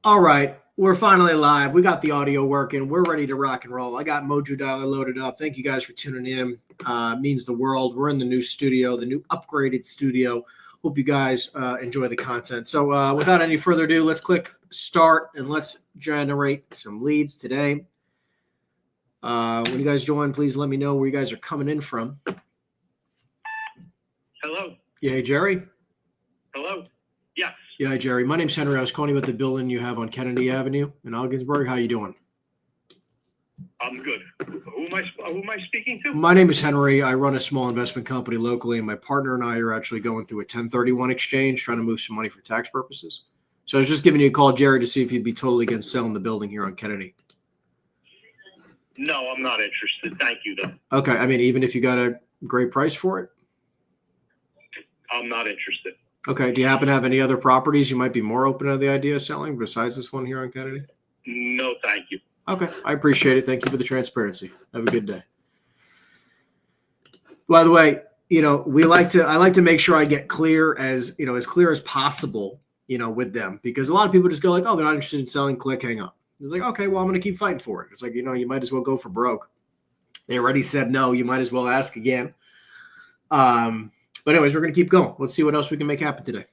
All right, we're finally live. We got the audio working. We're ready to rock and roll. I got Mojo Dialer loaded up. Thank you guys for tuning in. Means the world. We're in the new studio, the new upgraded studio. Hope you guys enjoy the content. So without any further ado, let's click start and let's generate some leads today. When you guys join, please let me know where you guys are coming in from. Hello. Yeah, hey, Jerry. Hello. Yes. Yeah, hi, Jerry. My name's Henry. I was calling you about the building you have on Kennedy Avenue in Ogdensburg. How you doing? I'm good. Who am I speaking to? My name is Henry. I run a small investment company locally, and my partner and I are actually going through a 1031 exchange, trying to move some money for tax purposes. So I was just giving you a call, Jerry, to see if you'd be totally against selling the building here on Kennedy. No, I'm not interested. Thank you, though. Okay. I mean, even if you got a great price for it? I'm not interested. Okay. Do you happen to have any other properties you might be more open to the idea of selling besides this one here on Kennedy? No, thank you. Okay. I appreciate it. Thank you for the transparency. Have a good day. By the way, I like to make sure I get clear as clear as possible, with them, because a lot of people just go like, oh, they're not interested in selling, click, hang up. It's like, okay, well, I'm going to keep fighting for it. It's like, you might as well go for broke. They already said no. You might as well ask again. But anyways, we're going to keep going. Let's see what else we can make happen today.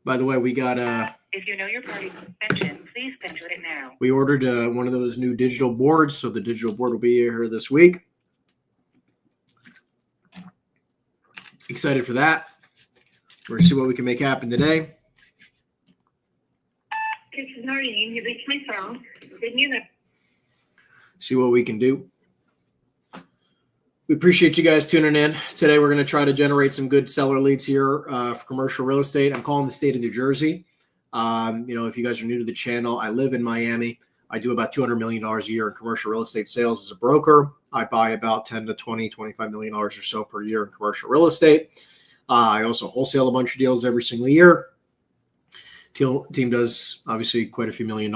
By the way, we got if you know your party's extension, please enter it now. We ordered one of those new digital boards, so the digital board will be here this week. Excited for that. We're going to see what we can make happen today. This is Noreen. You reached my phone. Good news. See what we can do. We appreciate you guys tuning in. Today, we're going to try to generate some good seller leads here for commercial real estate. I'm calling the state of New Jersey. If you guys are new to the channel, I live in Miami. I do about $200 million a year in commercial real estate sales as a broker. I buy about 10 to 20, $25 million or so per year in commercial real estate. I also wholesale a bunch of deals every single year. Team does obviously quite a few $1 million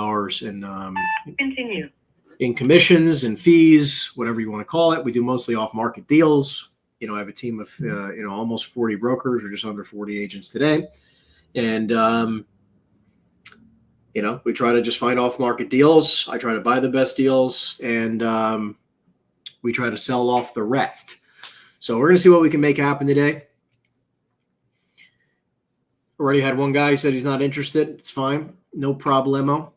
Continue. in commissions and fees, whatever you want to call it. We do mostly off-market deals. I have a team of almost 40 brokers, or just under 40 agents today, and we try to just find off-market deals. I try to buy the best deals, and we try to sell off the rest. So we're going to see what we can make happen today. Already had one guy who said he's not interested. It's fine. No problemo.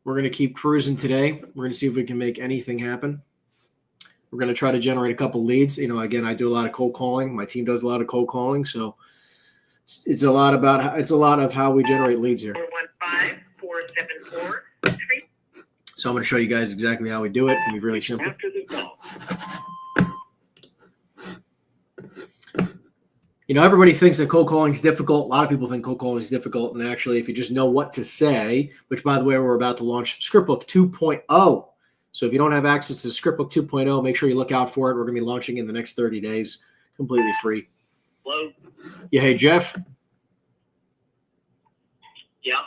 We're going to keep cruising today. We're going to see if we can make anything happen. We're going to try to generate a couple leads. Again, I do a lot of cold calling. My team does a lot of cold calling. So it's a lot of how we generate leads here. 415-474-3. So I'm going to show you guys exactly how we do it. It can be really simple. After the call. Everybody thinks that cold calling is difficult. A lot of people think cold calling is difficult. And actually, if you just know what to say, which, by the way, we're about to launch Scriptbook 2.0. So if you don't have access to Scriptbook 2.0, make sure you look out for it. We're going to be launching in the next 30 days, completely free. Hello. Yeah, hey, Jeff. Yeah.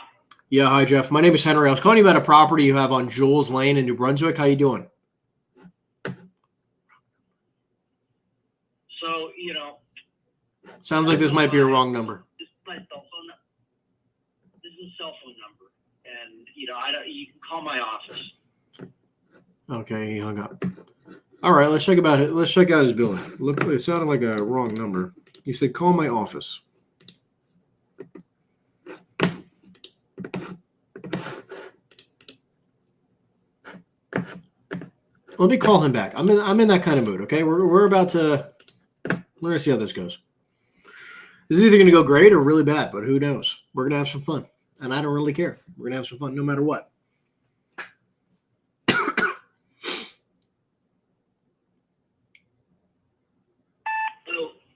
Yeah, hi, Jeff. My name is Henry. I was calling you about a property you have on Jules Lane in New Brunswick. How you doing? So, Sounds like this might be a wrong number. This is my cell phone. This is a cell phone number, and you can call my office. Okay, he hung up. All right, let's check out his billing. Look, it sounded like a wrong number. He said, "Call my office." Let me call him back. I'm in that kind of mood. Okay, we're gonna see how this goes. This is either going to go great or really bad, but who knows? We're going to have some fun, and I don't really care. We're going to have some fun no matter what.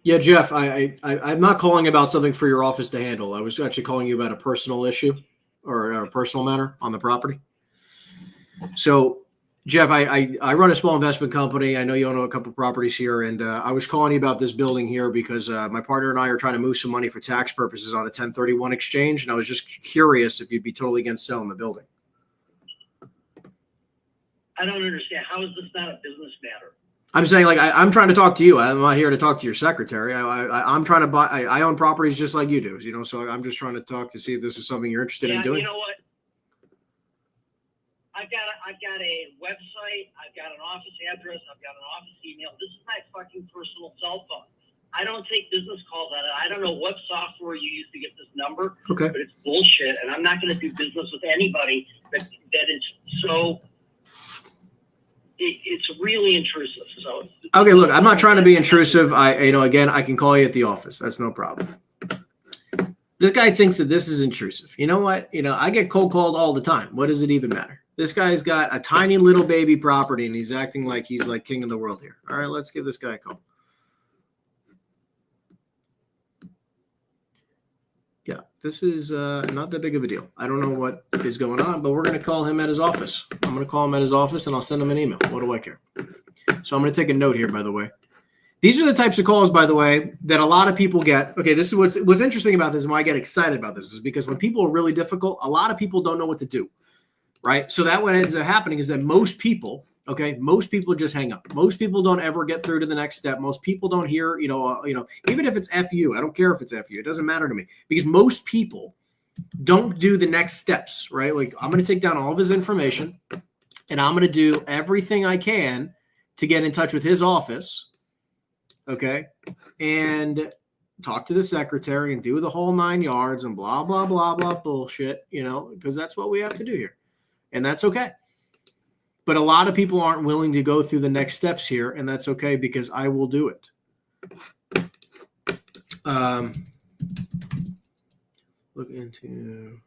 Yeah, Jeff, I'm not calling about something for your office to handle. I was actually calling you about a personal issue or a personal matter on the property. So, Jeff, I run a small investment company. I know you own a couple of properties here, and I was calling you about this building here because my partner and I are trying to move some money for tax purposes on a 1031 exchange, and I was just curious if you'd be totally against selling the building. I don't understand. How is this not a business matter? I'm saying, like, I'm trying to talk to you. I'm not here to talk to your secretary. I'm trying to buy. I own properties just like you do, you know. So I'm just trying to talk to see if this is something you're interested in doing. You know what? I've got a website. I've got an office address. I've got an office email. This is my fucking personal cell phone. I don't take business calls on it. I don't know what software you use to get this number, Okay. but it's bullshit, and I'm not going to do business with anybody that is so. It's really intrusive. So. Okay, look, I'm not trying to be intrusive. Again, I can call you at the office. That's no problem. This guy thinks that this is intrusive. You know what? I get cold called all the time. What does it even matter? This guy's got a tiny little baby property, and he's acting like he's like king of the world here. All right, let's give this guy a call. Yeah, this is not that big of a deal. I don't know what is going on, but we're going to call him at his office. I'm going to call him at his office, and I'll send him an email. What do I care? So I'm going to take a note here, by the way. These are the types of calls, by the way, that a lot of people get. Okay, this is what's interesting about this and why I get excited about this is because when people are really difficult, a lot of people don't know what to do, right? So that what ends up happening is that most people just hang up. Most people don't ever get through to the next step. Most people don't hear, even if it's FU, I don't care if it's FU. It doesn't matter to me because most people don't do the next steps, right? Like I'm going to take down all of his information and I'm going to do everything I can to get in touch with his office. Okay. And talk to the secretary and do the whole 9 yards and blah, blah, blah, blah, bullshit, because that's what we have to do here. And that's okay. But a lot of people aren't willing to go through the next steps here. And that's okay because I will do it. Look into.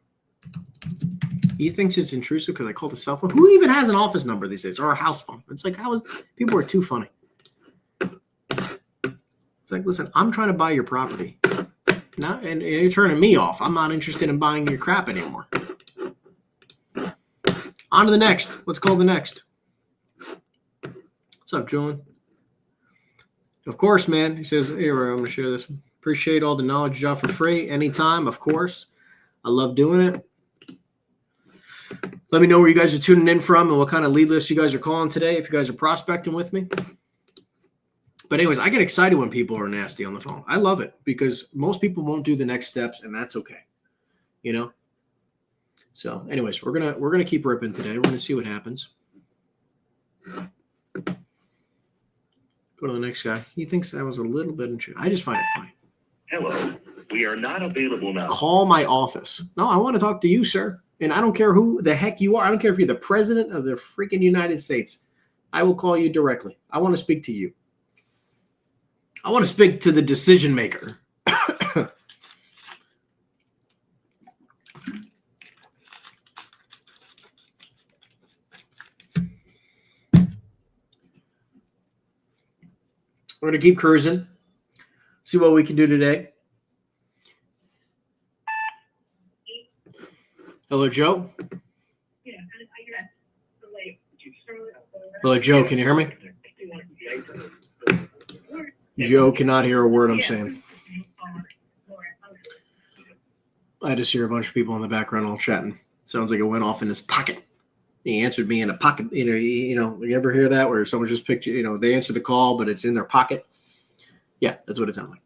He thinks it's intrusive because I called a cell phone. Who even has an office number these days or a house phone? It's like, people are too funny. It's like, listen, I'm trying to buy your property. Now, and you're turning me off. I'm not interested in buying your crap anymore. On to the next. Let's call the next. What's up, Julian? Of course, man. He says, here, I'm going to share this. Appreciate all the knowledge you got for free. Anytime, of course. I love doing it. Let me know where you guys are tuning in from and what kind of lead list you guys are calling today if you guys are prospecting with me. But anyways, I get excited when people are nasty on the phone. I love it because most people won't do the next steps, and that's okay. So anyways, we're gonna keep ripping today. We're gonna see what happens. Go to the next guy. He thinks I was a little bit intrusive. I just find it funny. Hello, we are not available now. Call my office. No, I want to talk to you, sir. And I don't care who the heck you are. I don't care if you're the president of the freaking United States. I will call you directly. I want to speak to you. I want to speak to the decision maker. We're going to keep cruising. See what we can do today. Hello, Joe. Hello, Joe. Can you hear me? Joe cannot hear a word I'm saying. I just hear a bunch of people in the background all chatting. Sounds like it went off in his pocket. He answered me in a pocket. You ever hear that where someone just picked you, they answer the call, but it's in their pocket? Yeah, that's what it sounds like.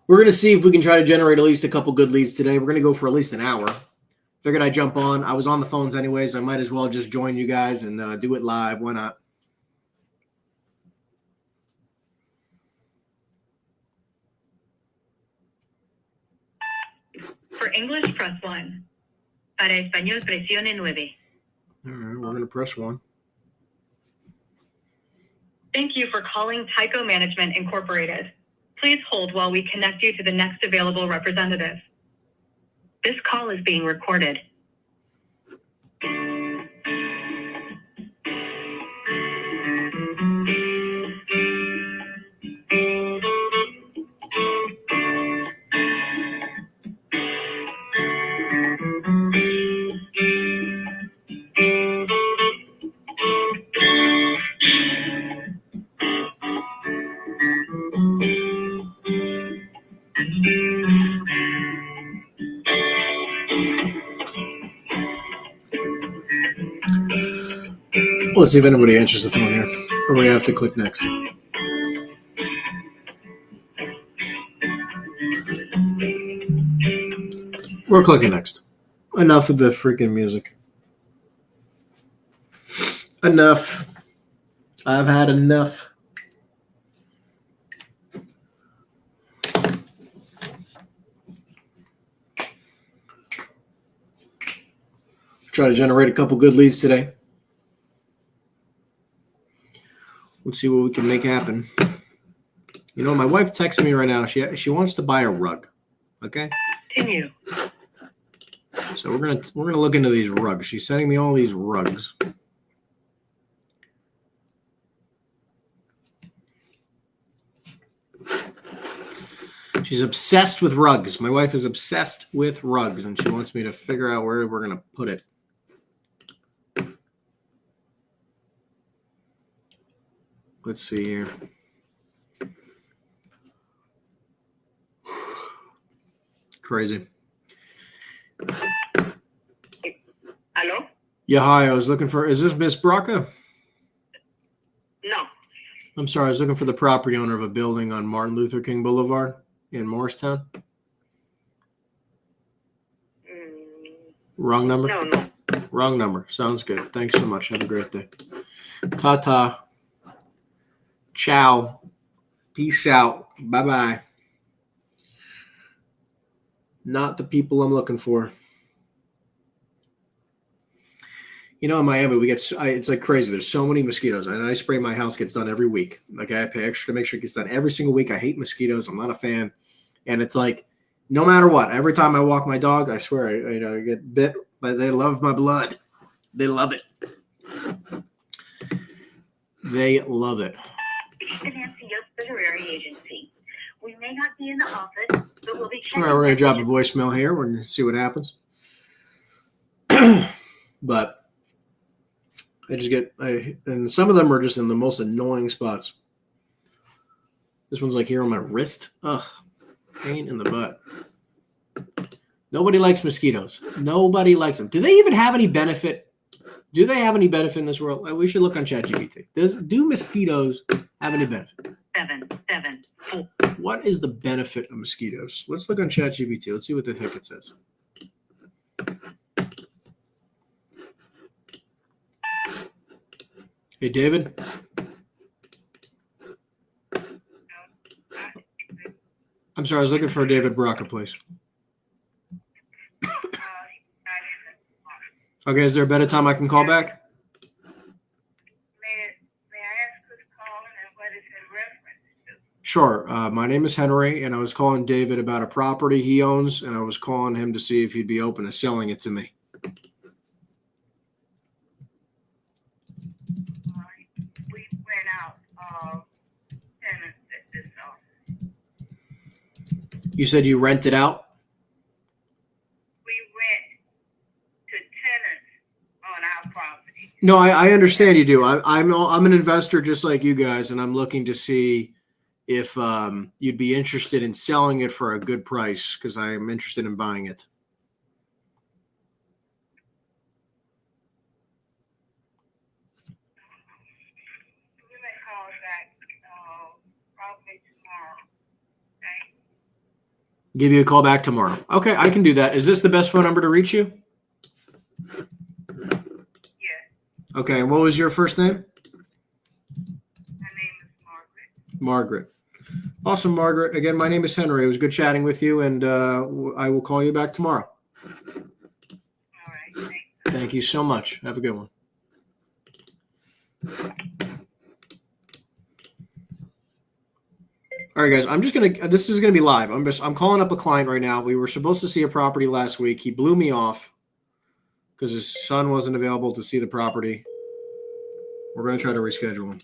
We're going to see if we can try to generate at least a couple good leads today. We're going to go for at least an hour. Figured I'd jump on. I was on the phones anyways. I might as well just join you guys and do it live. Why not? For English, press 1. Para español, presione 9. All right, we're going to press 1. Thank you for calling Tyco Management Incorporated. Please hold while we connect you to the next available representative. This call is being recorded. Let's see if anybody answers the phone here, or we have to click next. We're clicking next. Enough of the freaking music. Enough. I've had enough. Try to generate a couple good leads today. Let's see what we can make happen. You know, my wife texted me right now. She wants to buy a rug. Okay. Continue. So we're gonna look into these rugs. She's sending me all these rugs. She's obsessed with rugs. My wife is obsessed with rugs, and she wants me to figure out where we're gonna put it. Let's see here. Crazy. Hello? Yeah, hi. I was looking for, is this Miss Braca? No. I'm sorry. I was looking for the property owner of a building on Martin Luther King Boulevard in Morristown. Wrong number? No. Wrong number. Sounds good. Thanks so much. Have a great day. Ta-ta. Ciao. Peace out. Bye-bye. Not the people I'm looking for. You know, in Miami, it's like crazy. There's so many mosquitoes. And I spray my house, gets done every week. Okay, I pay extra to make sure it gets done every single week. I hate mosquitoes. I'm not a fan. And it's like, no matter what, every time I walk my dog, I swear, I get bit, but they love my blood. They love it. They love it. Financing your literary agency. We may not be in the office, but we'll be checking. All right, we're going to drop a voicemail here. We're going to see what happens. But I just and some of them are just in the most annoying spots. This one's like here on my wrist. Ugh, pain in the butt. Nobody likes mosquitoes. Nobody likes them. Do they even have any benefit? Do they have any benefit in this world? We should look on ChatGPT. Do mosquitoes have any benefit? 774. What is the benefit of mosquitoes? Let's look on ChatGPT. Let's see what the heck it says. Hey, David. I'm sorry, I was looking for David Braca, please. Okay, is there a better time I can call back? May I ask who's calling and what is in reference to? Sure. My name is Henry, and I was calling David about a property he owns, and I was calling him to see if he'd be open to selling it to me. We went out tenants at this office. You said you rent it out? We rent to tenants on our property. No, I understand you do. I'm an investor just like you guys, and I'm looking to see if you'd be interested in selling it for a good price because I'm interested in buying it. We may call back probably tomorrow. Okay? Give you a call back tomorrow. Okay, I can do that. Is this the best phone number to reach you? Yes. Okay, and what was your first name? My name is Margaret. Margaret. Awesome, Margaret. Again, my name is Henry. It was good chatting with you, and I will call you back tomorrow. All right. Thanks. Thank you so much. Have a good one. All right, guys. This is gonna be live. I'm calling up a client right now. We were supposed to see a property last week. He blew me off because his son wasn't available to see the property. We're gonna try to reschedule him.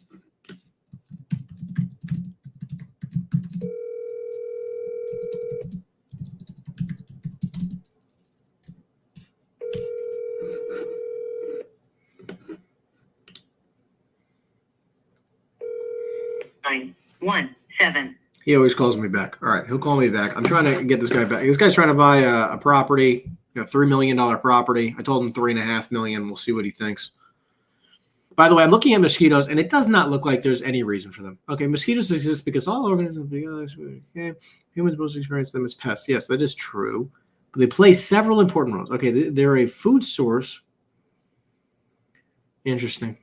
Nine, 1, 7. He always calls me back. All right, he'll call me back. I'm trying to get this guy back. This guy's trying to buy a property, $3 million property. I told him $3.5 million. We'll see what he thinks. By the way, I'm looking at mosquitoes, and it does not look like there's any reason for them. Okay, mosquitoes exist because all organisms, okay, humans most experience them as pests. Yes, that is true. But they play several important roles. Okay, they're a food source. Interesting.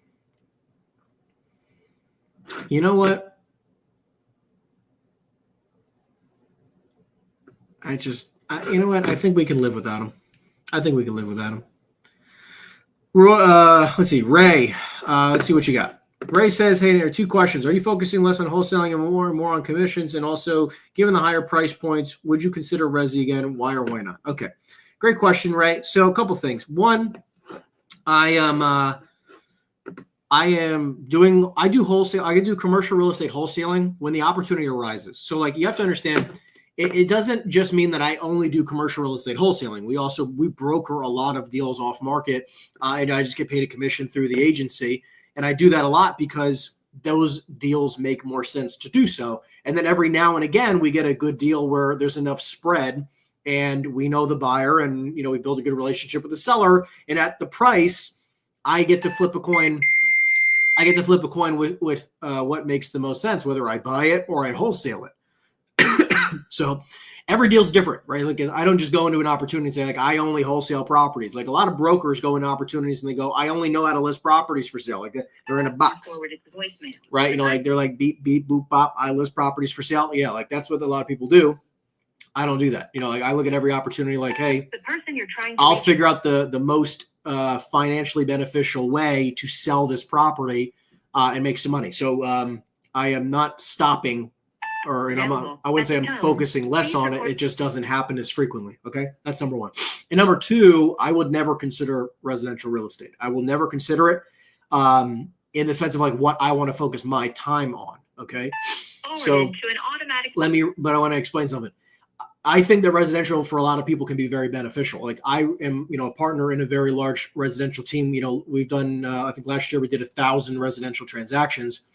You know what? You know what? I think we can live without them. I think we can live without them. Let's see, Ray. Let's see what you got. Ray says, hey, there are 2 questions. Are you focusing less on wholesaling and more on commissions? And also, given the higher price points, would you consider Resi again? Why or why not? Okay, great question, Ray. So a couple things. One, I do wholesale. I can do commercial real estate wholesaling when the opportunity arises. So like you have to understand, it doesn't just mean that I only do commercial real estate wholesaling. We broker a lot of deals off market, and I just get paid a commission through the agency. And I do that a lot because those deals make more sense to do so. And then every now and again, we get a good deal where there's enough spread and we know the buyer and, we build a good relationship with the seller. And at the price, I get to flip a coin. I get to flip a coin with what makes the most sense, whether I buy it or I wholesale it. So every deal's different, right? Like I don't just go into an opportunity and say like I only wholesale properties. Like a lot of brokers go into opportunities and they go, I only know how to list properties for sale. Like they're in a box, right? Like they're like beep beep boop bop. I list properties for sale. Yeah, like that's what a lot of people do. I don't do that. Like I look at every opportunity like, hey, The person you're trying to I'll reach- figure out the most financially beneficial way to sell this property and make some money. So I am not stopping, or I wouldn't say I'm focusing less on it. It just doesn't happen as frequently. Okay, that's number one. And number two, I would never consider residential real estate. I will never consider it in the sense of like what I want to focus my time on. Okay, so to an automatic but I want to explain something. I think that residential for a lot of people can be very beneficial. Like I am, a partner in a very large residential team. We've done, I think last year we did 1,000 residential transactions.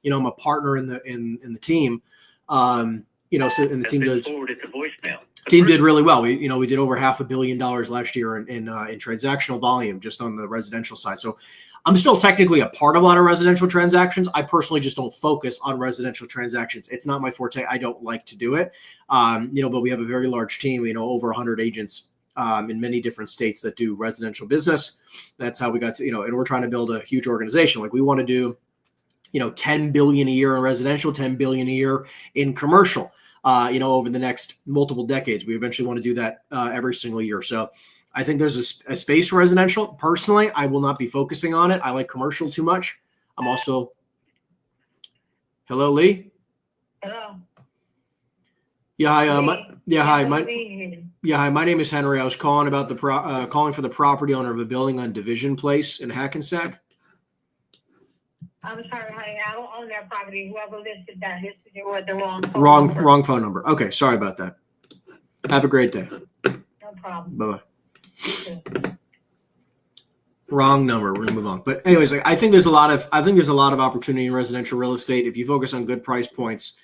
I'm a partner in the team. So and the team does. Forwarded to voicemail. Team did really well. We did over $500 million last year in transactional volume just on the residential side. So I'm still technically a part of a lot of residential transactions. I personally just don't focus on residential transactions. It's not my forte. I don't like to do it. But we have a very large team, over 100 agents in many different states that do residential business. That's how we got to, and we're trying to build a huge organization. Like we want to do, 10 billion a year in residential, 10 billion a year in commercial, over the next multiple decades. We eventually want to do that every single year. So I think there's a space for residential. Personally, I will not be focusing on it. I like commercial too much. I'm also, hello, Lee. Hello. Yeah, hi. Hi. Hi. My name is Henry. I was calling about calling for the property owner of a building on Division Place in Hackensack. I'm sorry, honey. I don't own that property. Whoever listed it was the wrong phone Wrong number. wrong phone number. Okay, sorry about that. Have a great day. No problem. Bye bye. Wrong number. We're gonna move on. But anyways, I think there's a lot of opportunity in residential real estate if you focus on good price points.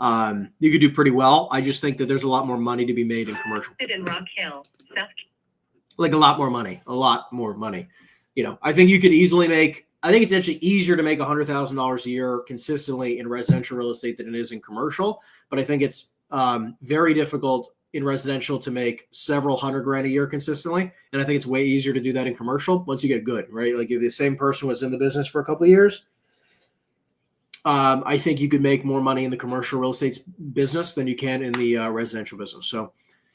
You could do pretty well. I just think that there's a lot more money to be made in commercial. In Rock Hill, South. Like a lot more money. I think you could easily make. I think it's actually easier to make $100,000 a year consistently in residential real estate than it is in commercial. But I think it's very difficult in residential to make several $100,000 a year consistently. And I think it's way easier to do that in commercial once you get good, right? Like if the same person was in the business for a couple of years, I think you could make more money in the commercial real estate business than you can in the residential business. So,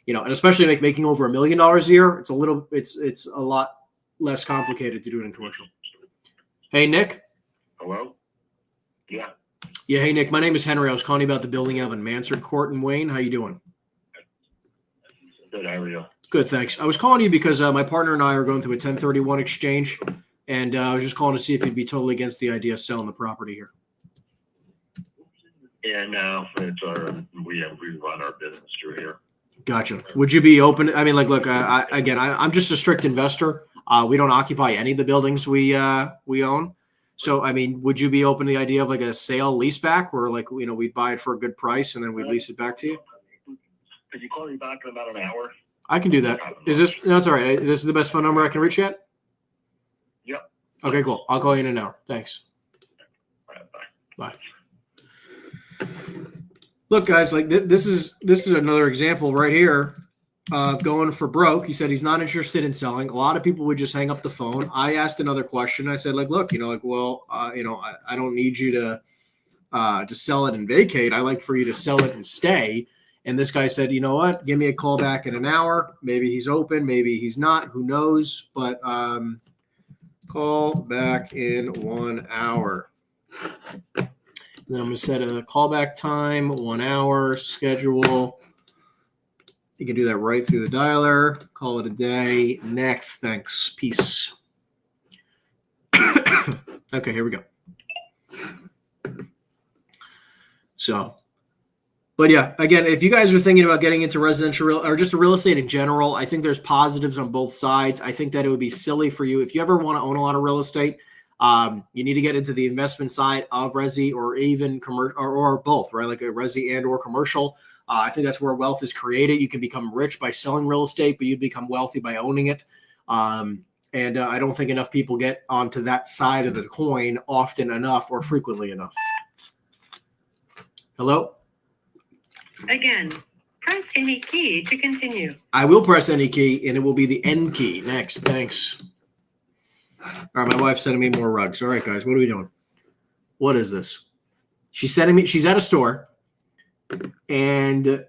and especially making over $1 million a year, it's a lot less complicated to do it in commercial. Hey, Nick. Hello? Yeah. Yeah. Hey, Nick, my name is Henry. I was calling you about the building you have in Mansard Court in Wayne. How you doing? Good, how are you? Good, thanks. I was calling you because my partner and I are going through a 1031 exchange, and I was just calling to see if you'd be totally against the idea of selling the property here. Yeah, no, we run our business through here. Gotcha. Would you be open? I mean, look, I'm just a strict investor. We don't occupy any of the buildings we own. So, I mean, would you be open to the idea of like a sale leaseback where we'd buy it for a good price and then we'd lease it back to you? Could you call me back in about an hour? I can do that. No, it's all right. This is the best phone number I can reach yet? Yep. Okay, cool. I'll call you in an hour. Thanks. All right, bye. Bye. Look, guys, like this is another example right here of going for broke. He said he's not interested in selling. A lot of people would just hang up the phone. I asked another question. I said, like, look, well, I don't need you to sell it and vacate. I like for you to sell it and stay. And this guy said, you know what? Give me a call back in an hour. Maybe he's open. Maybe he's not. Who knows? But call back in 1 hour. And then I'm going to set a callback time, 1 hour, schedule. You can do that right through the dialer. Call it a day. Next. Thanks. Peace. Okay, here we go. So, but yeah, again, if you guys are thinking about getting into residential or just real estate in general, I think there's positives on both sides. I think that it would be silly for you if you ever want to own a lot of real estate. You need to get into the investment side of resi or even commercial or both, right? Like a resi and or commercial. I think that's where wealth is created. You can become rich by selling real estate, but you become wealthy by owning it. And I don't think enough people get onto that side of the coin often enough or frequently enough. Hello? Again, press any key to continue. I will press any key, and it will be the N key. Next. Thanks. All right, my wife's sending me more rugs. All right, guys, what are we doing? What is this? She's at a store, and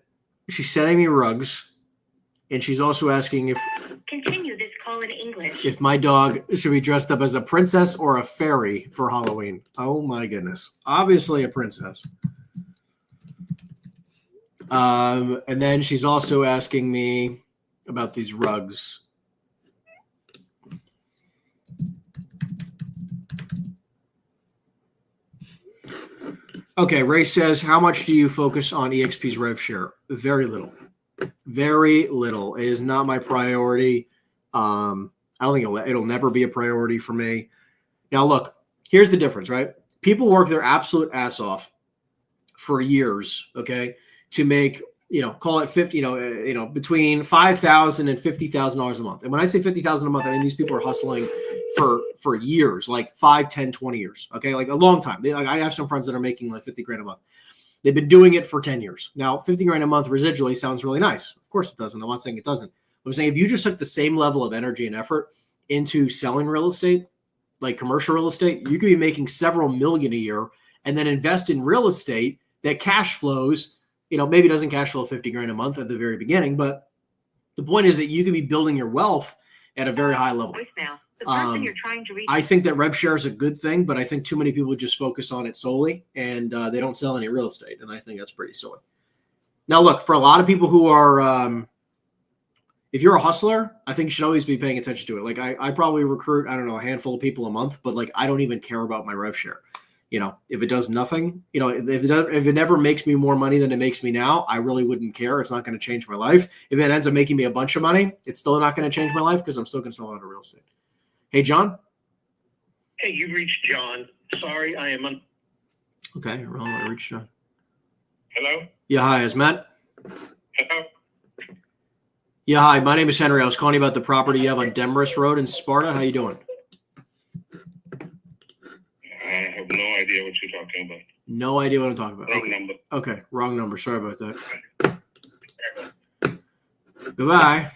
she's sending me rugs, and she's also asking Continue this call in English. if my dog should be dressed up as a princess or a fairy for Halloween. Oh, my goodness. Obviously a princess. And then she's also asking me about these rugs. Okay, Ray says, how much do you focus on EXP's rev share? Very little. Very little. It is not my priority. I don't think it'll never be a priority for me. Now, look, here's the difference, right? People work their absolute ass off for years, okay, to make, call it 50, between $5,000 and $50,000 a month. And when I say $50,000 a month, I mean, these people are hustling for years, like 5, 10, 20 years. Okay. Like a long time. I have some friends that are making like 50 grand a month. They've been doing it for 10 years. Now, 50 grand a month residually sounds really nice. Of course it doesn't. I'm not saying it doesn't. I'm saying if you just took the same level of energy and effort into selling real estate, like commercial real estate, you could be making several million a year and then invest in real estate that cash flows, maybe doesn't cash flow 50 grand a month at the very beginning, but the point is that you can be building your wealth at a very high level. Voicemail. The person you're trying to reach. I think that rev share is a good thing, but I think too many people just focus on it solely and they don't sell any real estate. And I think that's pretty silly. Now, look, for a lot of people who are, if you're a hustler, I think you should always be paying attention to it. Like I probably recruit, I don't know, a handful of people a month, but like, I don't even care about my rev share. If it does nothing, if it never makes me more money than it makes me now, I really wouldn't care. It's not going to change my life. If it ends up making me a bunch of money, it's still not going to change my life because I'm still going to sell a lot of real estate. Hey, John. Hey, you reached John. Sorry, I am on. Okay, well, I reached John. Hello? Yeah, hi, it's Matt. Hello? Yeah, hi, my name is Henry. I was calling you about the property you have on Demarest Road in Sparta. How you doing? I have no idea what you're talking about. No idea what I'm talking about. Wrong Okay. number. Okay, wrong number. Sorry about that. Goodbye.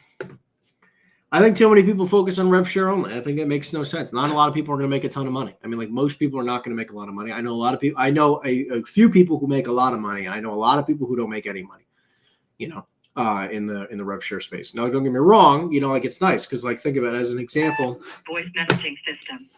I think too many people focus on rev share only. I think it makes no sense. Not a lot of people are going to make a ton of money. I mean, like most people are not going to make a lot of money. I know a lot of people. I know a few people who make a lot of money. I know a lot of people who don't make any money. In the rev share space. Now, don't get me wrong. Like it's nice because, like, think about it as an example. Voice messaging system.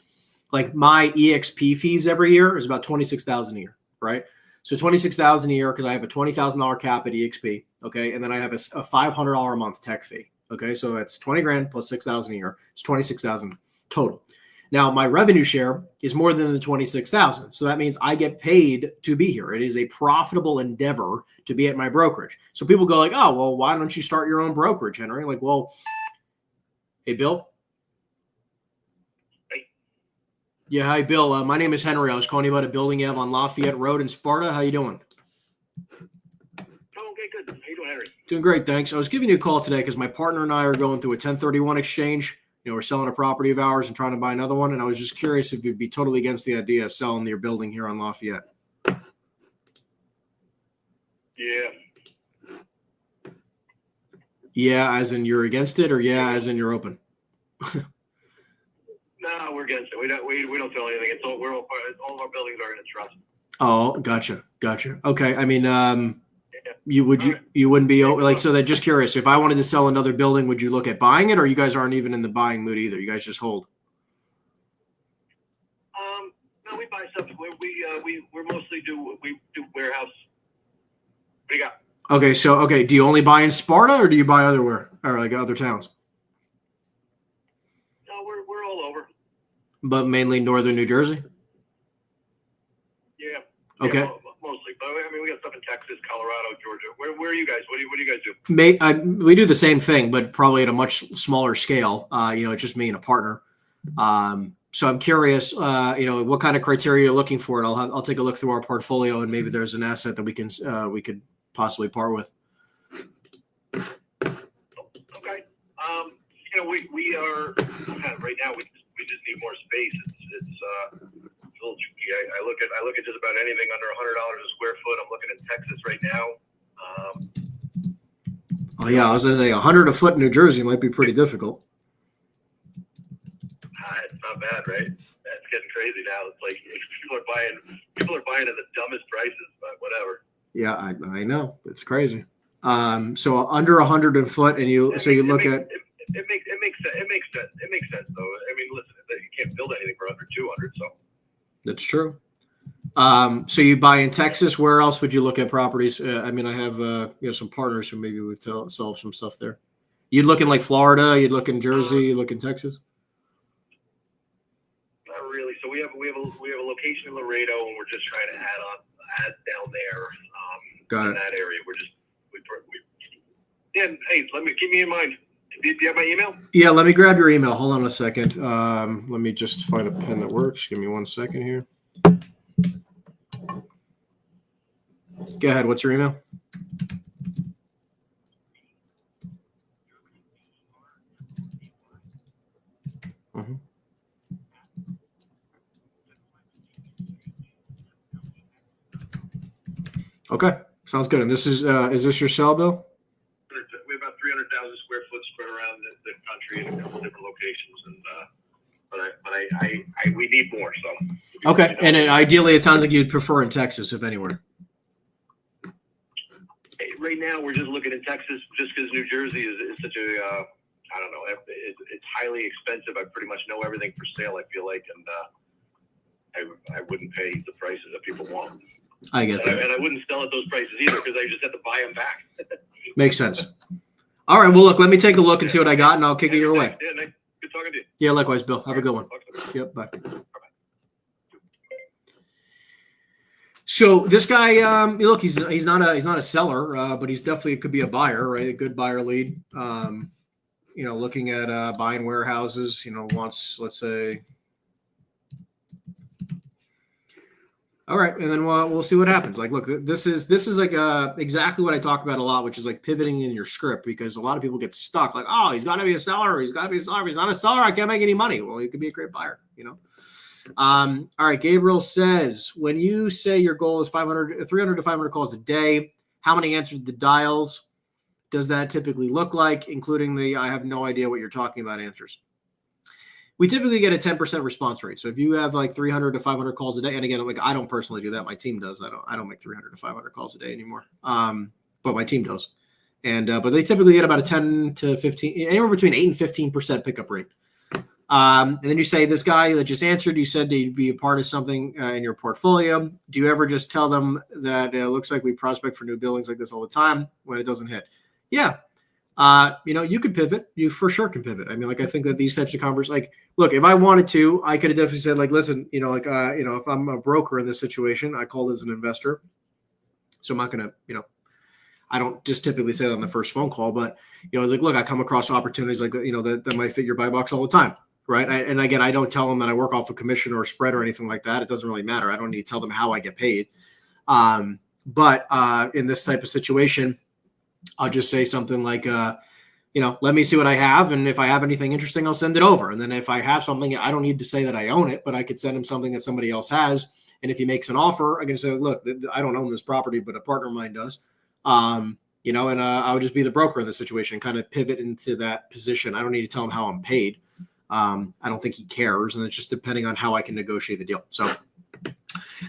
Like my EXP fees every year is about $26,000 a year, right? So $26,000 a year because I have a $20,000 cap at EXP, okay, and then I have a $500 a month tech fee, okay. So that's 20 grand plus 6,000 a year. It's 26,000 total. Now my revenue share is more than the 26,000, so that means I get paid to be here. It is a profitable endeavor to be at my brokerage. So people go like, "Oh, well, why don't you start your own brokerage, Henry?" Like, well, hey, Bill. Yeah, hi, Bill. My name is Henry. I was calling you about a building you have on Lafayette Road in Sparta. How you doing? Oh, okay, good. How you doing, Harry? Doing great, thanks. I was giving you a call today because my partner and I are going through a 1031 exchange, we're selling a property of ours and trying to buy another one. And I was just curious if you'd be totally against the idea of selling your building here on Lafayette. Yeah. Yeah, as in you're against it, or yeah, as in you're open? No, we're against it. We don't sell anything. It's all all of our buildings are in a trust. Oh, gotcha. Okay. I mean, you Right. wouldn't be like, so that just curious, if I wanted to sell another building, would you look at buying it, or you guys aren't even in the buying mood either? You guys just hold? No, we buy stuff. We mostly do warehouse. What do you got? Okay. Do you only buy in Sparta, or do you buy otherwhere, or like other towns? No, we're all over. But mainly northern New Jersey? Yeah. Okay. Yeah, mostly, but I mean, we got stuff in Texas, Colorado, Georgia. Where are you guys? What do you guys do? We do the same thing, but probably at a much smaller scale. It's just me and a partner. So I'm curious, what kind of criteria you're looking for, and I'll take a look through our portfolio, and maybe there's an asset that we could possibly part with. Okay. We are kind of right now. We just need more space. It's a little tricky. I look at just about anything under $100 a square foot. I'm looking at Texas right now. Oh yeah, I was gonna say 100 a foot in New Jersey might be pretty difficult. It's not bad, right? It's getting crazy now. It's like people are buying at the dumbest prices, but whatever. Yeah, I know, it's crazy. So under 100 a foot, and you look at. It makes sense. It makes sense though. I mean, listen, you can't build anything for under 200, so. That's true. So you buy in Texas. Where else would you look at properties? I mean, I have some partners who maybe would sell some stuff there. You'd look in like Florida. You'd look in Jersey. You look in Texas. Not really. So we have a location in Laredo, and we're just trying to add down there. Got in it. that area. Yeah. Hey, keep me in mind. Do you have my email? Yeah, let me grab your email. Hold on a second. Let me just find a pen that works. Give me 1 second here. Go ahead. What's your email? Okay, sounds good. And this is this your cell, Bill? We have about 300,000 square foot spread around the country in a couple different locations, but we need more. So okay, and ideally, it sounds like you'd prefer in Texas, if anywhere. Right now, we're just looking at Texas, just because New Jersey is such a I don't know. It's highly expensive. I pretty much know everything for sale. I feel like, and I wouldn't pay the prices that people want. I get that. And I wouldn't sell at those prices either, because I just have to buy them back. Makes sense. All right. Well, look, let me take a look and see what I got, and I'll kick it your way. Yeah, Nick, good talking to you. Yeah, likewise, Bill. Have a good one. Yep. Bye. So this guy, look, he's not a seller, but he's definitely could be a buyer, right? A good buyer lead. Looking at buying warehouses. Wants, let's say. All right, and then we'll see what happens. Like, look, this is like exactly what I talk about a lot, which is like pivoting in your script, because a lot of people get stuck. Like, oh, he's got to be a seller. He's got to be a seller. If he's not a seller, I can't make any money. Well, he could be a great buyer. All right, Gabriel says, when you say your goal is 300 to 500 calls a day, how many answers the dials does that typically look like, including the I have no idea what you're talking about answers? We typically get a 10% response rate. So if you have like 300 to 500 calls a day, and again, like I don't personally do that. My team does. I don't make 300 to 500 calls a day anymore. But my team does. And but they typically get about a 10 to 15, anywhere between 8 and 15% pickup rate. And then you say, this guy that just answered, you said he'd be a part of something in your portfolio. Do you ever just tell them that it looks like we prospect for new buildings like this all the time when it doesn't hit? Yeah. You could pivot. You for sure can pivot. I mean, like, I think that these types of conversations, like, look, if I wanted to, I could have definitely said, like, listen, if I'm a broker in this situation, I call as an investor. So I'm not going to, I don't just typically say that on the first phone call, but, I was like, look, I come across opportunities like, that might fit your buy box all the time. Right. And again, I don't tell them that I work off a commission or a spread or anything like that. It doesn't really matter. I don't need to tell them how I get paid. But in this type of situation, I'll just say something like, let me see what I have. And if I have anything interesting, I'll send it over. And then if I have something, I don't need to say that I own it, but I could send him something that somebody else has. And if he makes an offer, I can say, look, I don't own this property, but a partner of mine does. And I would just be the broker in this situation, kind of pivot into that position. I don't need to tell him how I'm paid. I don't think he cares. And it's just depending on how I can negotiate the deal. So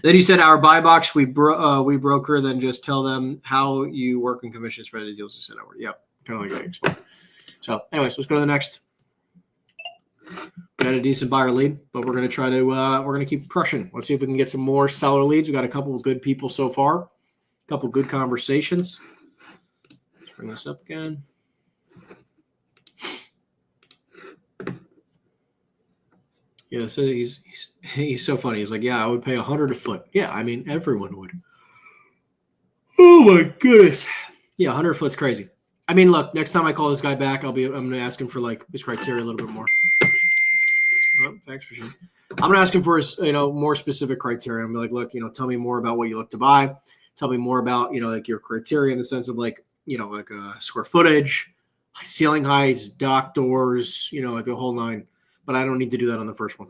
then he said, our buy box, we broker, then just tell them how you work in commission spread the deals to send over. Yep. Kind of like I explained. So anyways, let's go to the next. Got a decent buyer lead, but we're going to try to, we're going to keep crushing. Let's see if we can get some more seller leads. We got a couple of good people so far, a couple of good conversations. Let's bring this up again. Yeah, so he's so funny. He's like, yeah, I would pay $100 a foot. Yeah, I mean, everyone would. Oh my goodness. Yeah, 100 a foot's crazy. I mean, look, next time I call this guy back, I'm going to ask him for like his criteria a little bit more. Oh, thanks for sharing. I'm going to ask him for his, more specific criteria. I'm like, look, tell me more about what you look to buy. Tell me more about, like your criteria in the sense of like, like square footage, ceiling heights, dock doors, like the whole nine. But I don't need to do that on the first one.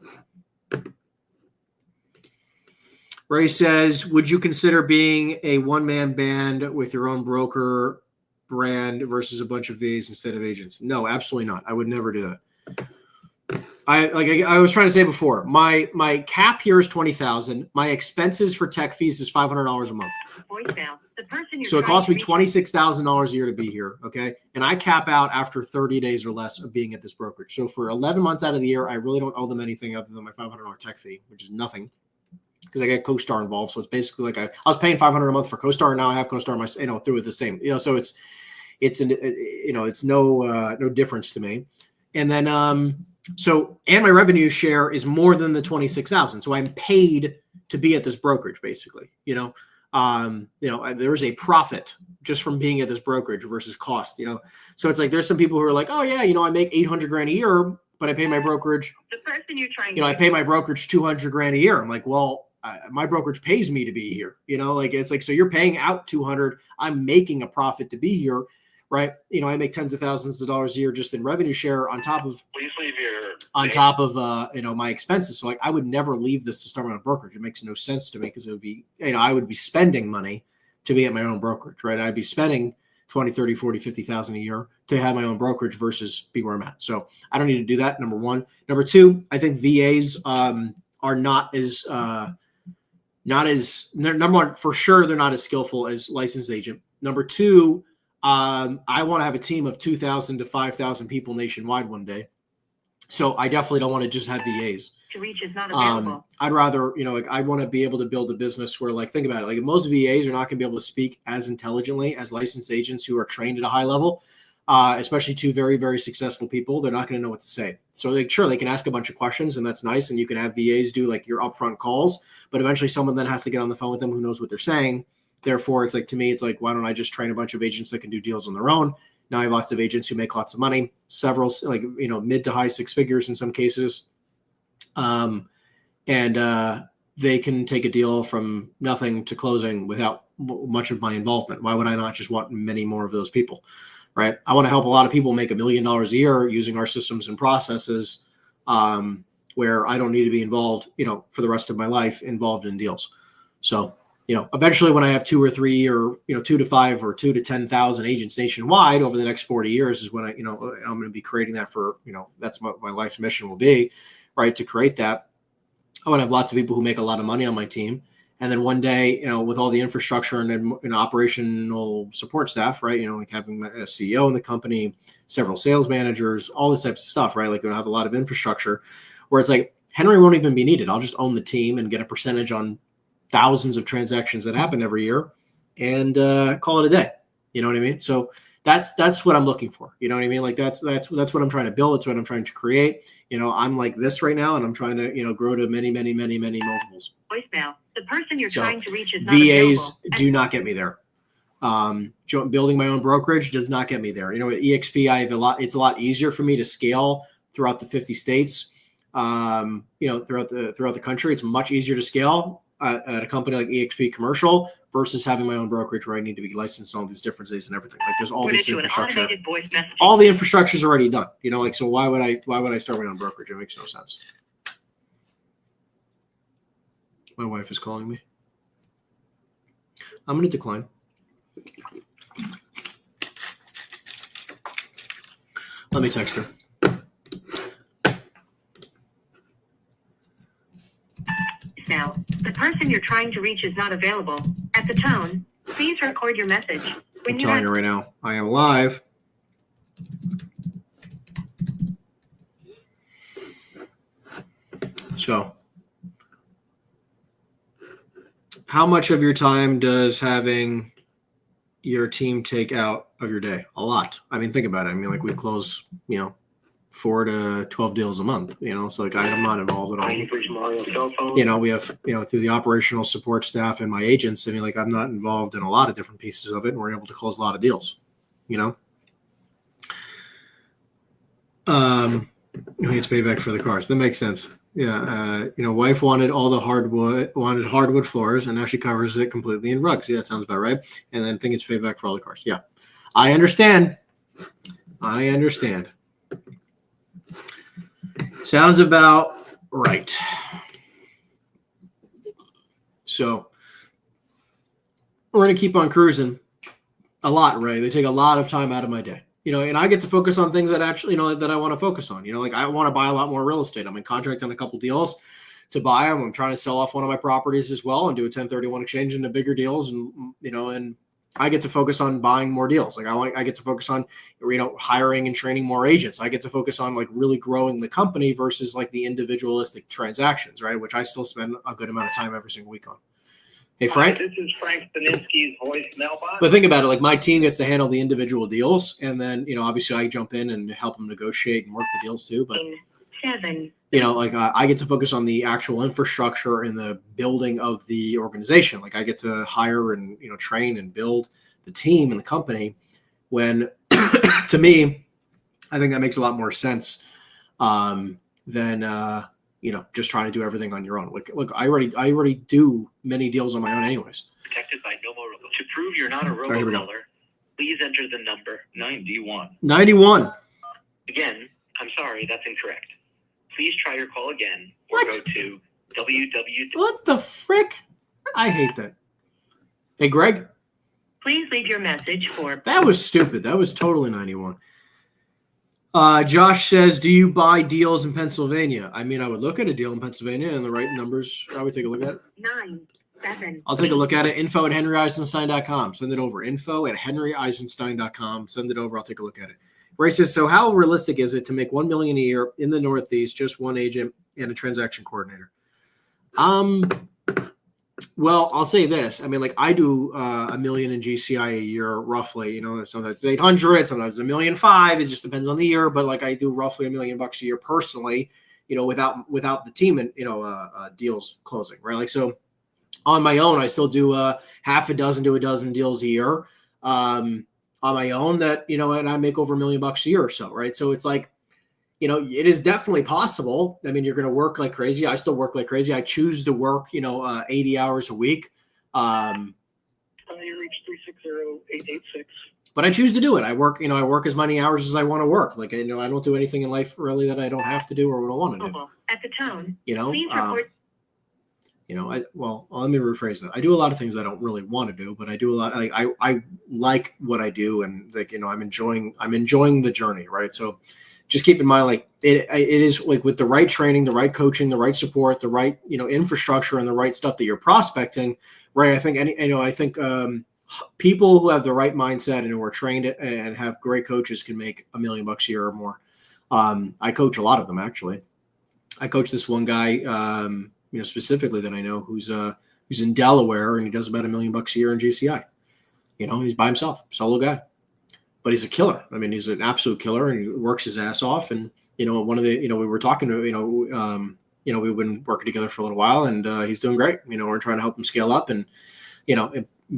Ray says, would you consider being a one-man band with your own broker brand versus a bunch of VAs instead of agents? No, absolutely not. I would never do that. I was trying to say before, my cap here is $20,000. My expenses for tech fees is $500 a month. Voicemail. The person So it costs me $26,000 a year to be here. Okay. And I cap out after 30 days or less of being at this brokerage. So for 11 months out of the year, I really don't owe them anything other than my $500 tech fee, which is nothing because I get CoStar involved. So it's basically like I was paying $500 a month for CoStar, and now I have CoStar through it the same, so it's no difference to me. And then, and my revenue share is more than the 26,000. So I'm paid to be at this brokerage, basically, there's a profit just from being at this brokerage versus cost, so it's like, there's some people who are like, oh yeah, I make $800,000 a year, but I pay my brokerage, the person you're trying to I pay my brokerage $200,000 a year. I'm like, well, my brokerage pays me to be here, it's like, so you're paying out 200, I'm making a profit to be here. Right. I make tens of thousands of dollars a year just in revenue share on top of my expenses. So like I would never leave this to start my own brokerage. It makes no sense to me because it would be, I would be spending money to be at my own brokerage, right? I'd be spending 20, 30, 40, 50,000 a year to have my own brokerage versus be where I'm at. So I don't need to do that. Number one. Number two, I think VAs are not as number one, for sure, they're not as skillful as licensed agent. Number two, I want to have a team of 2,000 to 5,000 people nationwide one day. So I definitely don't want to just have VAs. To reach is not available. I'd rather, I want to be able to build a business where, like, think about it. Like, most VAs are not going to be able to speak as intelligently as licensed agents who are trained at a high level, especially two very, very successful people. They're not going to know what to say. So, like, sure, they can ask a bunch of questions, and that's nice. And you can have VAs do, like, your upfront calls. But eventually someone then has to get on the phone with them who knows what they're saying. Therefore, it's like, to me, it's like, why don't I just train a bunch of agents that can do deals on their own? Now I have lots of agents who make lots of money, several, like, mid to high six figures in some cases. And they can take a deal from nothing to closing without much of my involvement. Why would I not just want many more of those people, right? I want to help a lot of people make $1 million a year using our systems and processes, where I don't need to be involved, for the rest of my life involved in deals. So, eventually when I have 2 or 3 or, 2 to 5 or 2 to 10,000 agents nationwide over the next 40 years is when I'm going to be creating that for, that's what my life's mission will be, right? To create that. I want to have lots of people who make a lot of money on my team. And then one day, with all the infrastructure and operational support staff, right? Like having a CEO in the company, several sales managers, all this type of stuff, right? Like, have a lot of infrastructure where it's like, Henry won't even be needed. I'll just own the team and get a percentage on thousands of transactions that happen every year and call it a day. You know what I mean? So that's what I'm looking for. You know what I mean? Like that's what I'm trying to build. It's what I'm trying to create. I'm like this right now, and I'm trying to, grow to many, many, many, many multiples. Voicemail. The person you're trying to reach is not VAs available. do not get me there. Building my own brokerage does not get me there. At EXP, it's a lot easier for me to scale throughout the 50 states. Throughout the country, it's much easier to scale at a company like EXP Commercial, versus having my own brokerage where I need to be licensed in all these different states and everything. Like there's all Put it this to an infrastructure. automated voice message. All the infrastructure is already done. You know, like, so why would I start my own brokerage? It makes no sense. My wife is calling me. I'm going to decline. Let me text her. Now, the person you're trying to reach is not available. At the tone, please record your message. When I'm you telling you right now, I am live. So, how much of your time does having your team take out of your day? A lot. I mean, think about it. I mean, like we close, 4 to 12 deals a month, so like I'm not involved at all. We have, through the operational support staff and my agents, I mean, like I'm not involved in a lot of different pieces of it, and we're able to close a lot of deals, We need to pay back for the cars. That makes sense. Yeah. Wife wanted hardwood floors, and now she covers it completely in rugs. Yeah, that sounds about right. And then thinking it's payback for all the cars. Yeah. I understand. Sounds about right. So we're going to keep on cruising a lot, Ray. They take a lot of time out of my day, and I get to focus on things that actually, that I want to focus on. Like I want to buy a lot more real estate. I'm in contract on a couple deals to buy them. I'm trying to sell off one of my properties as well and do a 1031 exchange into bigger deals. And, and I get to focus on buying more deals. Like I get to focus on, hiring and training more agents. I get to focus on like really growing the company versus like the individualistic transactions, right? Which I still spend a good amount of time every single week on. Hey, Frank. Hi, this is Frank Baninsky's voicemail box. But think about it. Like my team gets to handle the individual deals. And then, obviously I jump in and help them negotiate and work the deals too. But, 7. I get to focus on the actual infrastructure and the building of the organization. Like I get to hire and, train and build the team and the company when to me, I think that makes a lot more sense than, just trying to do everything on your own. Look, I already do many deals on my own anyways. Protected by no more robocalls. To prove you're not a robocaller, please enter the number 91. 91. Again, I'm sorry, that's incorrect. Please try your call again or What? go to www. What the frick? I hate that. Hey, Greg, Please leave your message for that was stupid. That was totally 91. Josh says, do you buy deals in Pennsylvania? I mean, I would look at a deal in Pennsylvania and the right numbers. I would take a look at it. 9, 7. I'll take a look at it. info@henryeisenstein.com. Send it over. info@henryeisenstein.com. Send it over. I'll take a look at it. Ray says, so how realistic is it to make $1 million a year in the Northeast, just one agent and a transaction coordinator? Well, I'll say this. I mean, like I do $1 million in GCI a year, roughly. Sometimes it's 800, sometimes it's $1.5 million. It just depends on the year. But like I do roughly $1 million a year personally. Without the team and deals closing, right? Like so, on my own, I still do half a dozen to a dozen deals a year. On my own, that and I make over $1 million a year or so, right? So it's like, it is definitely possible. I mean, you're going to work like crazy. I still work like crazy. I choose to work, 80 hours a week. You reached 360-886. But I choose to do it. I work as many hours as I want to work. Like, I don't do anything in life really that I don't have to do or don't want to do. At the tone, Please record. Let me rephrase that. I do a lot of things I don't really want to do, but I do a lot. I like what I do, and I'm enjoying the journey, right? So, just keep in mind, like it is like with the right training, the right coaching, the right support, the right infrastructure, and the right stuff that you're prospecting, right? I think people who have the right mindset and who are trained and have great coaches can make $1 million a year or more. I coach a lot of them actually. I coach this one guy. Specifically that I know who's in Delaware and he does about $1 million a year in GCI. He's by himself, solo guy, but he's a killer. I mean, he's an absolute killer and he works his ass off. And, one of the, we were talking to, we've been working together for a little while and he's doing great. We're trying to help him scale up and,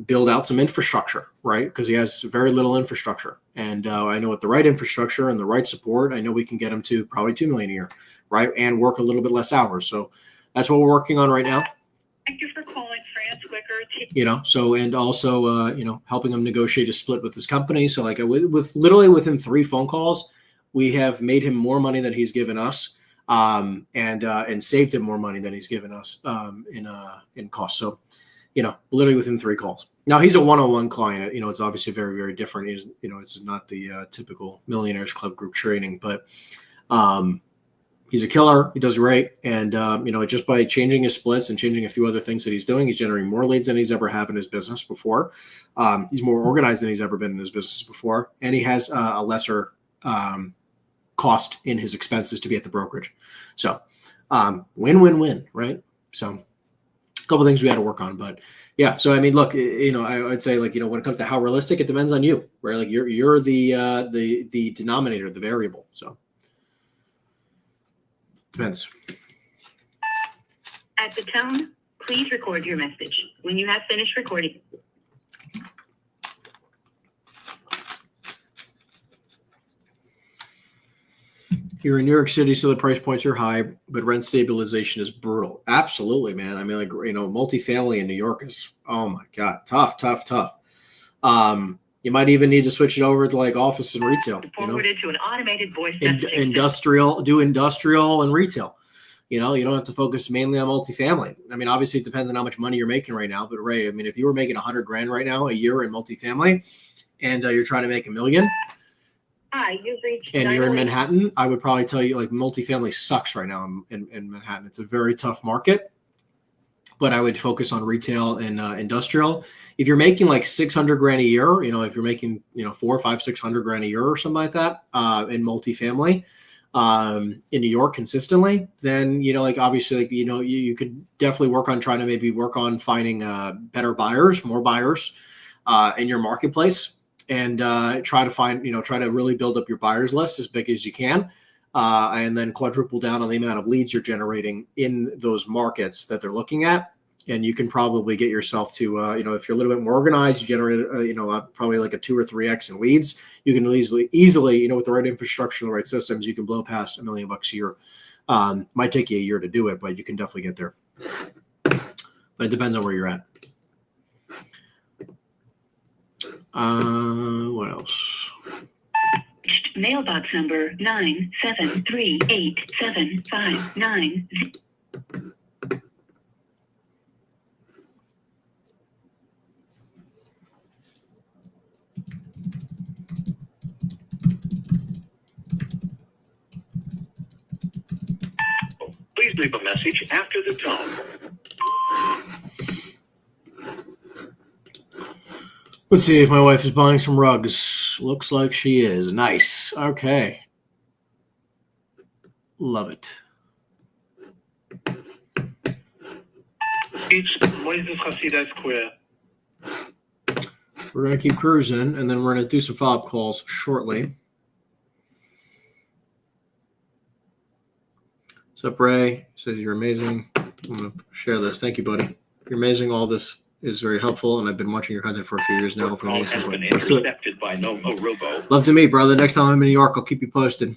build out some infrastructure, right? Because he has very little infrastructure. And I know with the right infrastructure and the right support, I know we can get him to probably $2 million a year, right? And work a little bit less hours. So that's what we're working on right now. Thank you for calling France Wickers So, and also, helping him negotiate a split with his company. So like with literally within 3 phone calls, we have made him more money than he's given us, and saved him more money than he's given us, in cost. So, literally within 3 calls. Now he's a one-on-one client. It's obviously very, very different. He's, it's not the typical Millionaires Club group training, but he's a killer. He does great. And, just by changing his splits and changing a few other things that he's doing, he's generating more leads than he's ever had in his business before. He's more organized than he's ever been in his business before. And he has a lesser cost in his expenses to be at the brokerage. So win-win-win, right? So a couple of things we had to work on, but yeah. So, I mean, look, I would say like, when it comes to how realistic, it depends on you, right? Like you're the denominator, the variable. So depends. At the tone, please record your message. When you have finished recording. You're in New York City, so the price points are high, but rent stabilization is brutal. Absolutely, man. I mean, like, multifamily in New York is, oh my God, tough. You might even need to switch it over to like office and retail. Forwarded to an automated voice Industrial and retail. You don't have to focus mainly on multifamily. I mean, obviously it depends on how much money you're making right now, but Ray, I mean, if you were making $100,000 right now a year in multifamily and you're trying to make $1 million, and you're in Manhattan, I would probably tell you like multifamily sucks right now in Manhattan. It's a very tough market, but I would focus on retail and industrial. If you're making like $600,000 a year, if you're making, $400,000, $500,000, $600,000 a year or something like that, in multifamily, in New York consistently, then, obviously, like, you could definitely work on finding better buyers, more buyers, in your marketplace. And try to really build up your buyers list as big as you can, and then quadruple down on the amount of leads you're generating in those markets that they're looking at. And you can probably get yourself to, if you're a little bit more organized, you generate, probably like a 2 or 3x in leads. You can easily, with the right infrastructure, the right systems, you can blow past $1 million a year. Might take you a year to do it, but you can definitely get there. But it depends on where you're at. What else? Mailbox number 9738759. Please leave a message after the tone. Let's see if my wife is buying some rugs. Looks like she is. Nice. Okay. Love it. It's Moises Hassida Square. We're going to keep cruising, and then we're going to do some follow-up calls shortly. What's up, Ray? Says you're amazing. I'm going to share this. Thank you, buddy. You're amazing. All this is very helpful, and I've been watching your content for a few years now. Call has been intercepted by no robo. Love to meet, brother. Next time I'm in New York, I'll keep you posted.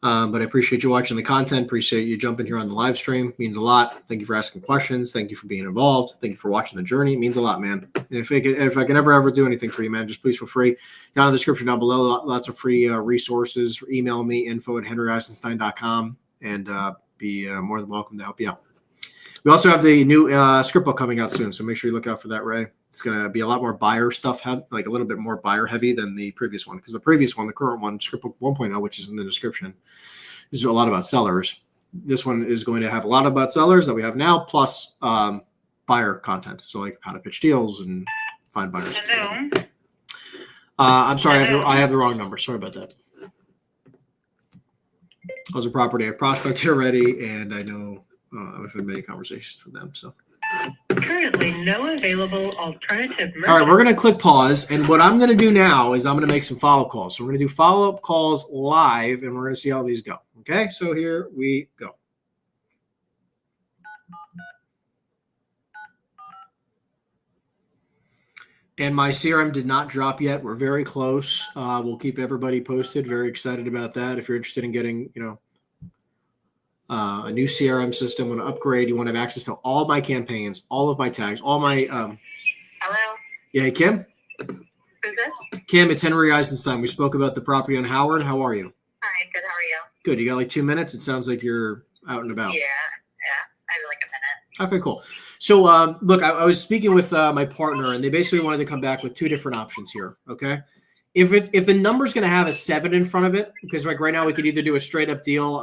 But I appreciate you watching the content. Appreciate you jumping here on the live stream. Means a lot. Thank you for asking questions. Thank you for being involved. Thank you for watching the journey. It means a lot, man. And if I can ever do anything for you, man, just please feel free. Down in the description down below, lots of free resources. Email me, info@henryeisenstein.com, and be more than welcome to help you out. We also have the new script book coming out soon, so make sure you look out for that, Ray. It's going to be a lot more buyer stuff, like a little bit more buyer heavy than the previous one, because the previous one, the current one, script book 1.0, which is in the description, is a lot about sellers. This one is going to have a lot about sellers that we have now, plus buyer content, so like how to pitch deals and find buyers. Hello. I'm sorry, I have the wrong number. Sorry about that. I was a property I've prospected already, and I know I've had many conversations with them. So Currently, no available alternative. all right, we're going to click pause. And what I'm going to do now is I'm going to make some follow-up calls. So we're going to do follow-up calls live, and we're going to see how these go. Okay, so here we go. And my CRM did not drop yet. We're very close. We'll keep everybody posted. Very excited about that. If you're interested in getting, a new CRM system, want to upgrade. You want to have access to all my campaigns, all of my tags, all my. Hello, Yeah, hey, Kim. who's this? Kim, it's Henry Eisenstein. We spoke about the property on Howard. How are you? Hi, good. How are you? Good. You got like 2 minutes? It sounds like you're out and about. Yeah, I have like a minute. Okay, cool. So, look, I was speaking with my partner, and they basically wanted to come back with 2 different options here. Okay, if the number's going to have a 7 in front of it, because like right now we could either do a straight up deal,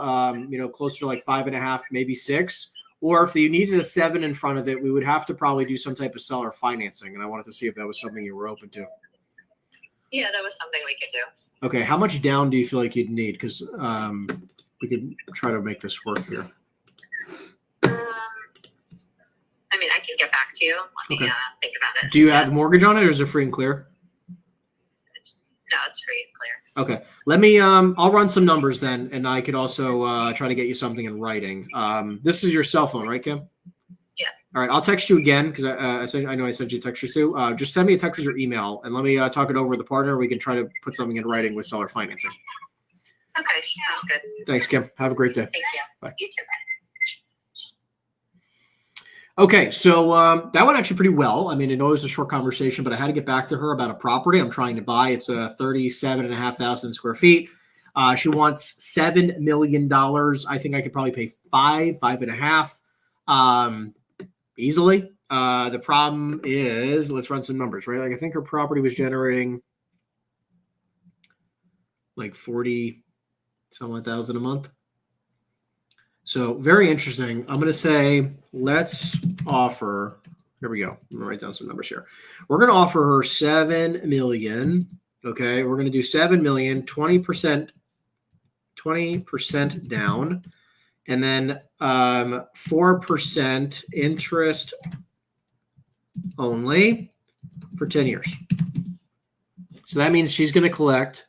closer to like 5.5, maybe 6, or if you needed a 7 in front of it, we would have to probably do some type of seller financing. And I wanted to see if that was something you were open to. Yeah, that was something we could do. Okay, how much down do you feel like you'd need? Because we could try to make this work here. I mean, I can get back to you. Let me think about it. Do you have a mortgage on it, or is it free and clear? No, it's free and clear. Okay, let me. I'll run some numbers then, and I could also try to get you something in writing. This is your cell phone, right, Kim? Yes. All right, I'll text you again because I know I sent you a text or two. Just send me a text with your email, and let me talk it over with the partner. We can try to put something in writing with seller financing. Okay, sounds good. Thanks, Kim. Have a great day. Thank you. Bye. You too. Okay, so that went actually pretty well. I mean, I know it was a short conversation, but I had to get back to her about a property I'm trying to buy. It's a 37,500 square feet. She wants $7 million. I think I could probably pay 5.5, easily. The problem is, let's run some numbers, right? Like I think her property was generating like 40-some thousand a month. So very interesting. I'm going to say, let's offer, here we go. I'm going to write down some numbers here. We're going to offer her 7 million. Okay. We're going to do 7 million, 20% down, and then 4% interest only for 10 years. So that means she's going to collect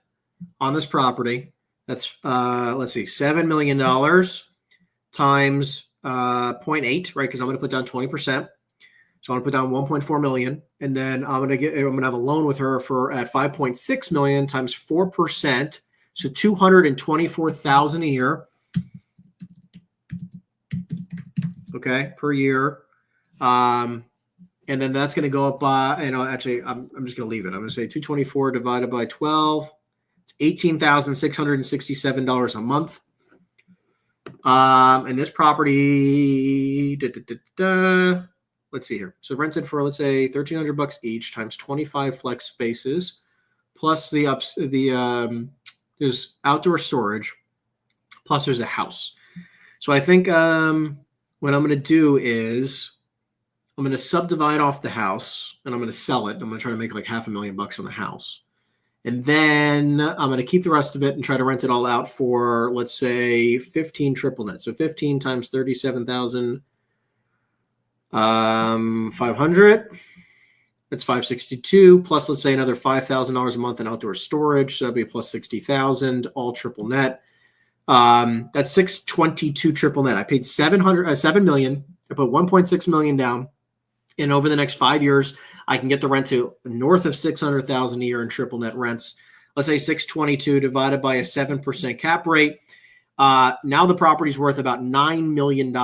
on this property. That's, let's see, $7 million times 0.8, right? Because I'm going to put down 20%. So I'm going to put down 1.4 million, and then I'm going to have a loan with her for at 5.6 million times 4%, so 224,000 a year. Okay, per year. And then that's going to go up by, actually, I'm just going to leave it. I'm going to say 224 divided by 12. It's $18,667 a month. And this property, let's see here. So rented for, let's say, $1,300 each times 25 flex spaces, plus there's outdoor storage, plus there's a house. So I think what I'm going to do is I'm going to subdivide off the house and I'm going to sell it. I'm going to try to make like $500,000 on the house. And then I'm going to keep the rest of it and try to rent it all out for, let's say, 15 triple net. So 15 times 37,500. That's 562 plus, let's say, another $5,000 a month in outdoor storage. So that'd be plus 60,000, all triple net. That's 622 triple net. I paid $7 million. I put 1.6 million down. And over the next 5 years, I can get the rent to north of 600,000 a year in triple net rents. Let's say 622 divided by a 7% cap rate. Now the property's worth about $9 million.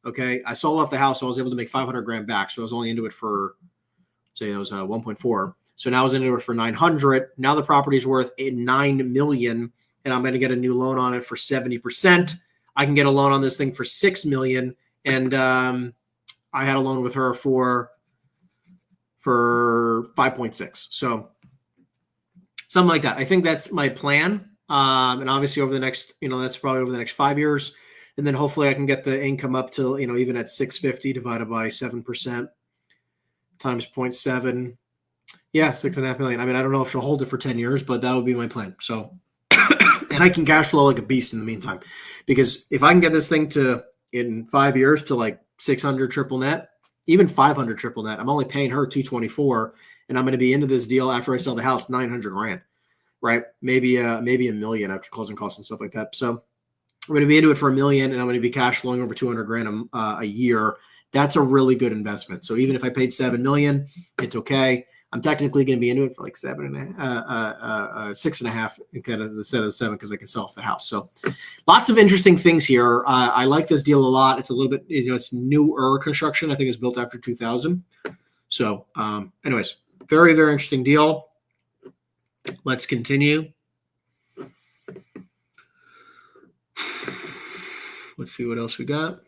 Okay. I sold off the house, so I was able to make 500 grand back. So I was only into it for, say it was 1.4. So now I was into it for 900. Now the property's worth 9 million, and I'm going to get a new loan on it for 70%. I can get a loan on this thing for 6 million. And, I had a loan with her for 5.6. So something like that. I think that's my plan. And obviously over the next, that's probably over the next 5 years. And then hopefully I can get the income up to, even at 650 divided by 7% times 0.7. Yeah, 6.5 million. I mean, I don't know if she'll hold it for 10 years, but that would be my plan. So, and I can cash flow like a beast in the meantime, because if I can get this thing to in 5 years to like 600 triple net, even 500 triple net, I'm only paying her 224, and I'm going to be into this deal after I sell the house 900 grand, right? Maybe a million after closing costs and stuff like that. So I'm going to be into it for $1 million, and I'm going to be cash flowing over 200 grand a year. That's a really good investment. So even if I paid 7 million, it's okay. I'm technically going to be into it for like 6.5, kind of instead of 7 because I can sell off the house. So lots of interesting things here. I like this deal a lot. It's a little bit, it's newer construction. I think it's built after 2000. So, anyways, very, very interesting deal. Let's continue. Let's see what else we got.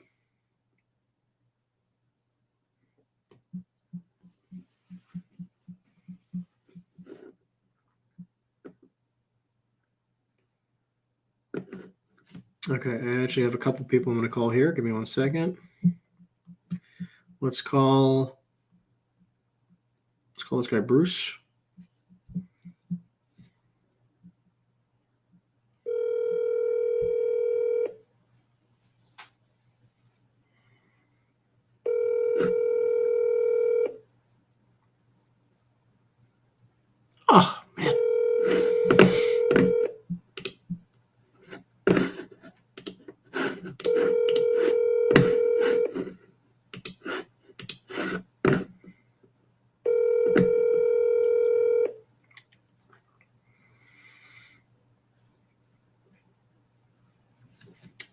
Okay, I actually have a couple people I'm going to call here. Give me 1 second. Let's call this guy Bruce. Oh, man.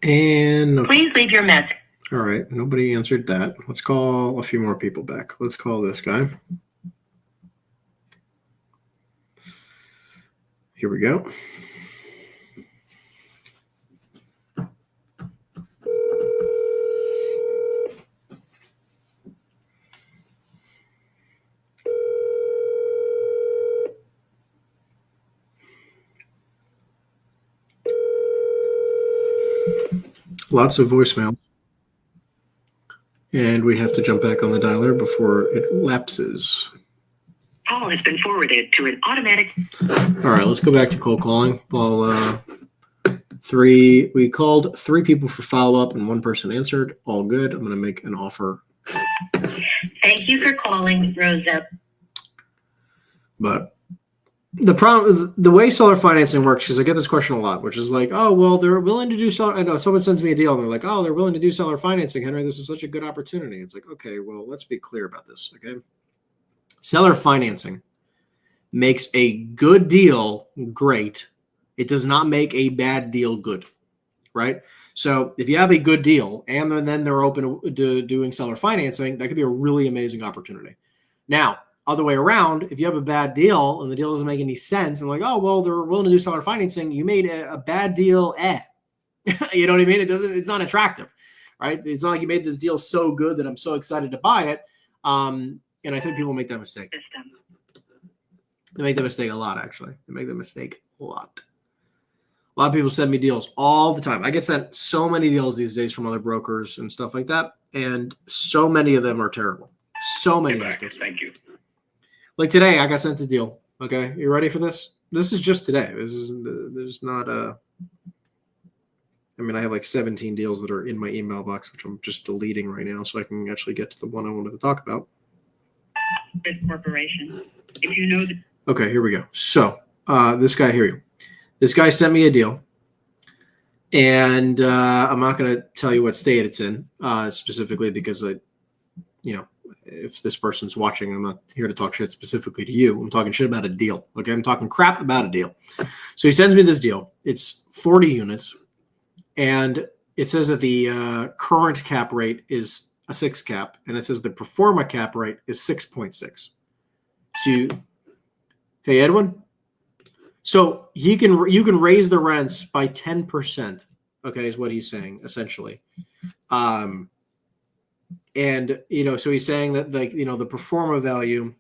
And okay. Please leave your message. All right, nobody answered that. Let's call a few more people back. Let's call this guy. Here we go. Lots of voicemail. And we have to jump back on the dialer before it lapses. Call has been forwarded to an automatic. All right, let's go back to cold calling. Well, we called 3 people for follow-up and 1 person answered. All good. I'm going to make an offer. Thank you for calling, Rosa. But the problem is the way seller financing works, because I get this question a lot, which is like, oh, well, they're willing to do seller. I know someone sends me a deal and they're like, oh, they're willing to do seller financing, Henry. This is such a good opportunity. It's like, okay, well, let's be clear about this. Okay. Seller financing makes a good deal great. It does not make a bad deal good, right? So if you have a good deal and then they're open to doing seller financing, that could be a really amazing opportunity. Now, other way around, if you have a bad deal and the deal doesn't make any sense and like, oh, well, they're willing to do seller financing, you made a bad deal. You know what I mean? It's not attractive, right? It's not like you made this deal so good that I'm so excited to buy it. And I think people make that mistake. They make that mistake a lot, actually. They make that mistake a lot. A lot of people send me deals all the time. I get sent so many deals these days from other brokers and stuff like that. And so many of them are terrible. So many of these deals. Thank you. Like today, I got sent a deal. Okay, you ready for this? This is just today. There's not a. I mean, I have like 17 deals that are in my email box, which I'm just deleting right now, so I can actually get to the one I wanted to talk about. This corporation. If you know the. Okay, here we go. So this guy here, this guy sent me a deal, and I'm not going to tell you what state it's in specifically because if this person's watching, I'm not here to talk shit specifically to you. I'm talking shit about a deal. Okay, I'm talking crap about a deal. So he sends me this deal. It's 40 units, and it says that the current cap rate is a 6 cap, and it says the pro forma cap rate is 6.6. So hey, Edwin. So you can raise the rents by 10%. Okay, is what he's saying essentially. And, so he's saying that the pro forma value,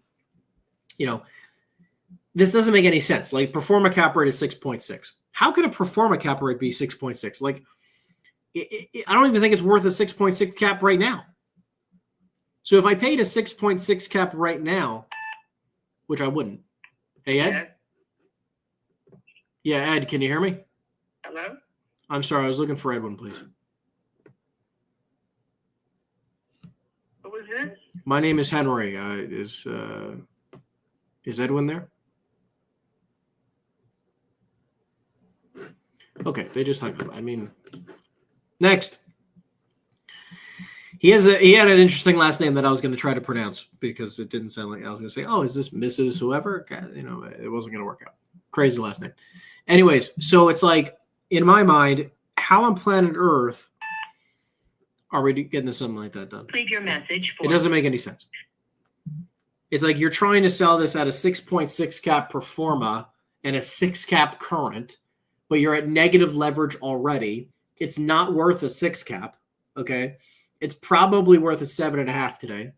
this doesn't make any sense. Like pro forma cap rate is 6.6. How could a pro forma cap rate be 6.6? Like, I don't even think it's worth a 6.6 cap right now. So if I paid a 6.6 cap right now, which I wouldn't. Hey, Ed? Yeah, Ed, can you hear me? Hello? I'm sorry. I was looking for Edwin, please. What was this? My name is Henry. Is Edwin there? Okay, they just hung up. I mean, next. He had an interesting last name that I was going to try to pronounce because it didn't sound like I was going to say, oh, is this Mrs. Whoever? You know, it wasn't going to work out. Crazy last name. Anyways, so it's like, in my mind, how on planet Earth are we getting something like that done? Leave your message for It doesn't make any sense. It's like you're trying to sell this at a 6.6 cap pro forma and a 6 cap current, but you're at negative leverage already. It's not worth a 6 cap, okay? It's probably worth a 7.5 today.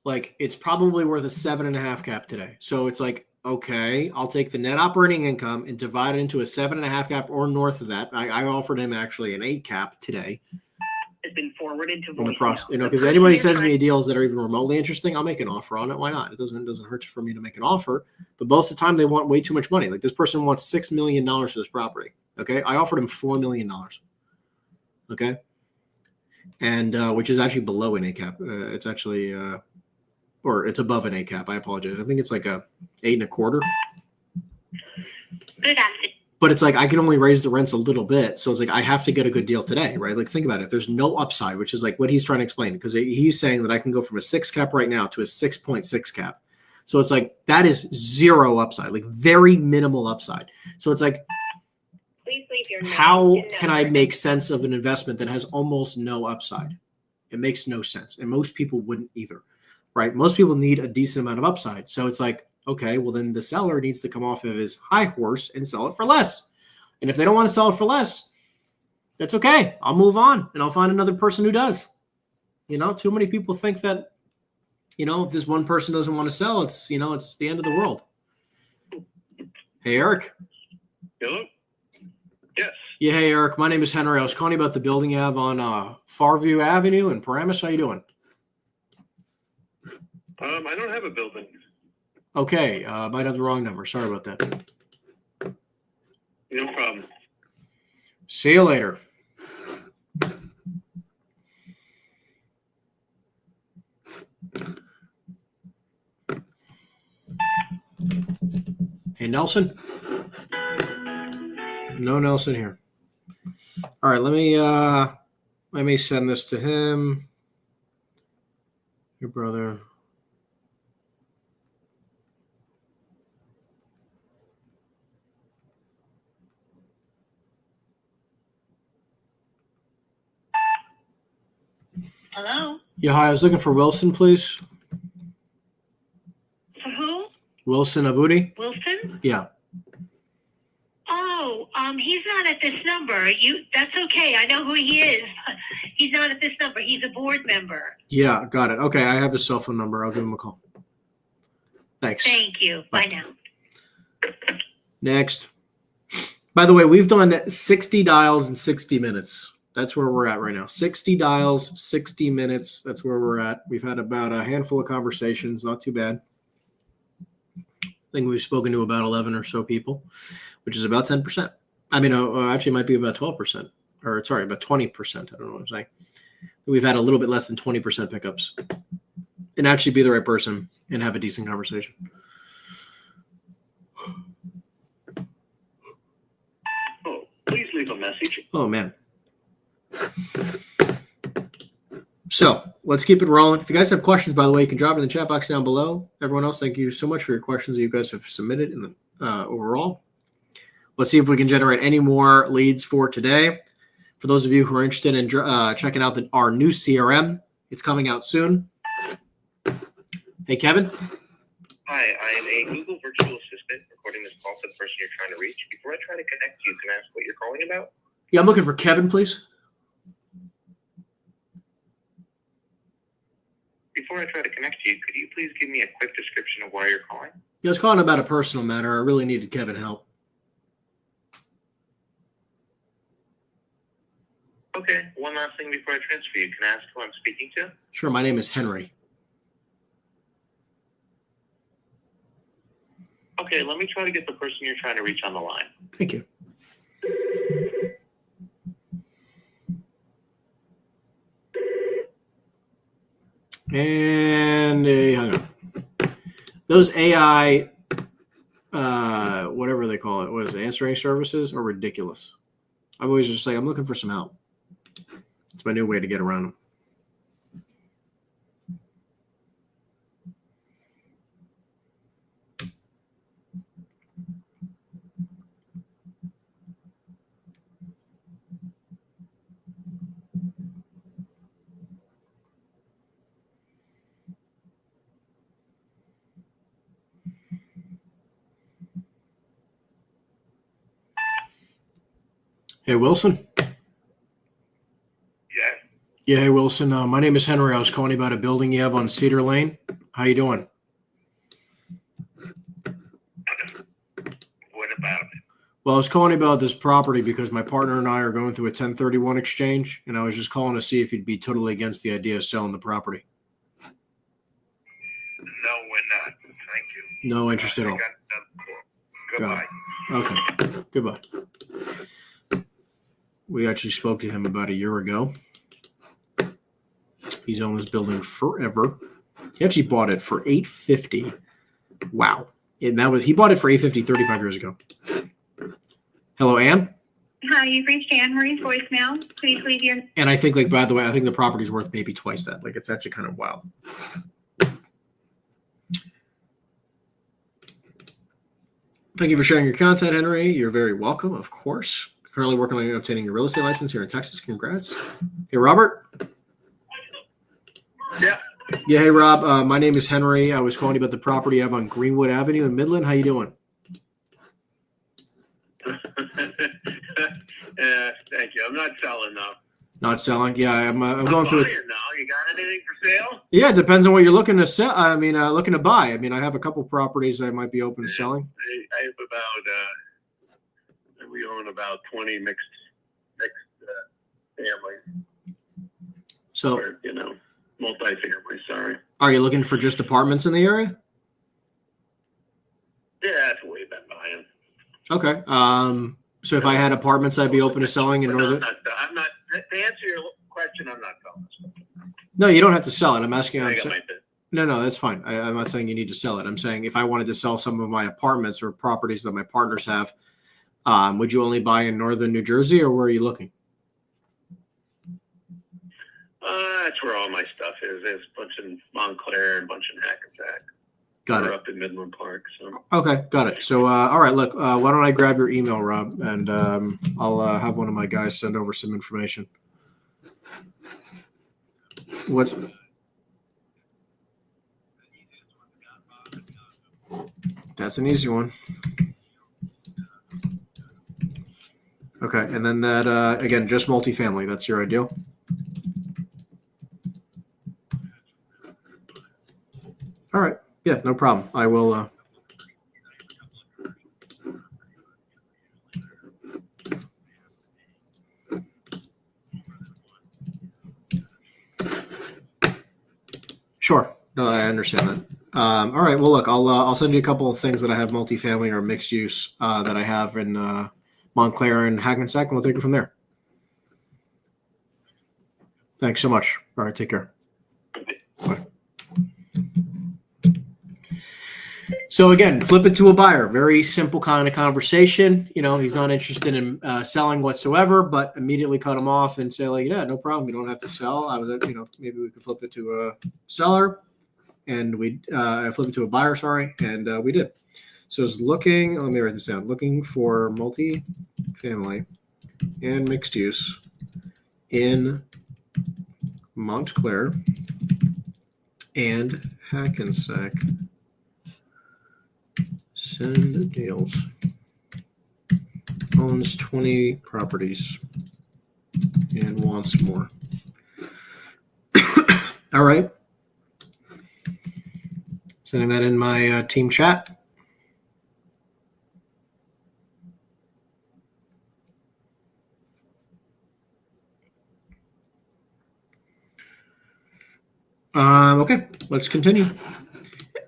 Like, it's probably worth a 7.5 cap today. So it's like, okay, I'll take the net operating income and divide it into a 7.5 cap or north of that. I offered him actually an 8 cap today. has been forwarded to From the voicemail. you know, because anybody sends me deals that are even remotely interesting, I'll make an offer on it. Why not? It doesn't hurt for me to make an offer. But most of the time, they want way too much money. Like this person wants $6 million for this property. Okay, I offered him $4 million. Okay, and which is actually below an A cap. It's actually, or it's above an A cap. I apologize. I think it's like a 8.25. Good afternoon. But it's like I can only raise the rents a little bit. So it's like I have to get a good deal today, right? Like think about it. There's no upside, which is like what he's trying to explain. Because he's saying that I can go from a 6 cap right now to a 6.6 cap. So it's like that is zero upside, like very minimal upside. So it's like, Please leave your name how and can I number. make sense of an investment that has almost no upside? It makes no sense. And most people wouldn't either, right? Most people need a decent amount of upside. So it's like, okay, well then the seller needs to come off of his high horse and sell it for less. And if they don't want to sell it for less, that's okay. I'll move on and I'll find another person who does. You know, too many people think that, you know, if this one person doesn't want to sell, it's, you know, it's the end of the world. Hey, Eric. Hello? Yes. Yeah, hey, Eric. My name is Henry. I was calling you about the building you have on Farview Avenue in Paramus. How you doing? I don't have a building. Okay, might have the wrong number. Sorry about that. No problem. See you later. Hey, Nelson? No Nelson here. All right, let me send this to him. Your brother. Hello? Yeah, hi. I was looking for Wilson, please. For who? Wilson Abudi? Wilson? Yeah. Oh, he's not at this number. That's okay. I know who he is. He's not at this number. He's a board member. Yeah, got it. Okay, I have his cell phone number. I'll give him a call. Thanks. Thank you. Bye now. Next. By the way, we've done 60 dials in 60 minutes. That's where we're at right now. 60 dials, 60 minutes. That's where we're at. We've had about a handful of conversations. Not too bad. I think we've spoken to about 11 or so people, which is about 10%. I mean, actually it might be about 12%. Or sorry, about 20%. I don't know what I'm saying. We've had a little bit less than 20% pickups. And actually be the right person and have a decent conversation. Oh, please leave a message. Oh, man. So let's keep it rolling. If you guys have questions, by the way, you can drop it in the chat box down below. Everyone else, thank you so much for your questions that you guys have submitted in the overall. Let's see if we can generate any more leads for today. For those of you who are interested in checking out our new CRM, it's coming out soon. Hey, Kevin. Hi, I am a Google virtual assistant recording this call for the person you're trying to reach. Before I try to connect you, can I ask what you're calling about? Yeah, I'm looking for Kevin, please. Before I try to connect you, could you please give me a quick description of why you're calling? Yeah, I was calling about a personal matter. I really needed Kevin help. Okay, one last thing before I transfer you. Can I ask who I'm speaking to? Sure, my name is Henry. Okay, let me try to get the person you're trying to reach on the line. Thank you. And they hung up. Those AI, whatever they call it, what is it, answering services are ridiculous. I'm always just like, I'm looking for some help. It's my new way to get around them. Hey, Wilson. Yeah. Yeah, hey, Wilson. My name is Henry. I was calling you about a building you have on Cedar Lane. How you doing? What about it? Well, I was calling you about this property because my partner and I are going through a 1031 exchange, and I was just calling to see if you'd be totally against the idea of selling the property. No, we're not. Thank you. No interest at all. I got another call. Goodbye. Okay. Goodbye. We actually spoke to him about a year ago. He's owned this building forever. He actually bought it for $850. Wow. And he bought it for $850 35 years ago. Hello, Ann? Hi, you've reached Anne Marie's voicemail. Please leave your... And I think, by the way, I think the property's worth maybe twice that. It's actually kind of wild. Thank you for sharing your content, Henry. You're very welcome, of course. Currently working on obtaining your real estate license here in Texas. Congrats. Hey, Robert? Yeah. Yeah, hey, Rob. My name is Henry. I was calling you about the property you have on Greenwood Avenue in Midland. How you doing? Thank you. I'm not selling though. Not selling? Yeah, I'm going through it. Now, you got anything for sale? Yeah, it depends on what you're looking to sell. Looking to buy. I have a couple properties that I might be open to selling. I have we own about 20 mixed families. So, Or, multi-family. Sorry. are you looking for just apartments in the area? Yeah, that's what we've been buying. Okay. So if I had apartments, I'd be open to selling in But northern. I'm not. To answer your question, I'm not selling this. No, you don't have to sell it. I'm asking. I got my bid. No, that's fine. I'm not saying you need to sell it. I'm saying if I wanted to sell some of my apartments or properties that my partners have, would you only buy in northern New Jersey, or where are you looking? That's where all my stuff is. There's a bunch in Montclair and a bunch in Hackensack. Got We're it. up in Midland Park. So Okay, got it. So, all right, look, why don't I grab your email, Rob, and I'll have one of my guys send over some information. What? That's an easy one. Okay, and then that, again, just multifamily. That's your ideal? All right. Yeah, no problem. I will. Sure. No, I understand that. All right. Well, look, I'll send you a couple of things that I have multifamily or mixed use that I have in Montclair and Hackensack, and we'll take it from there. Thanks so much. All right. Take care. Bye. So again, flip it to a buyer. Very simple kind of conversation. He's not interested in selling whatsoever, but immediately cut him off and say, yeah, no problem. You don't have to sell. Maybe we could flip it to a seller, and we flip it to a buyer. Sorry, and we did. So it's looking. Let me write this down. Looking for multi-family and mixed use in Montclair and Hackensack. Send deals. Owns 20 properties and wants more. All right. Sending that in my team chat. Okay, let's continue.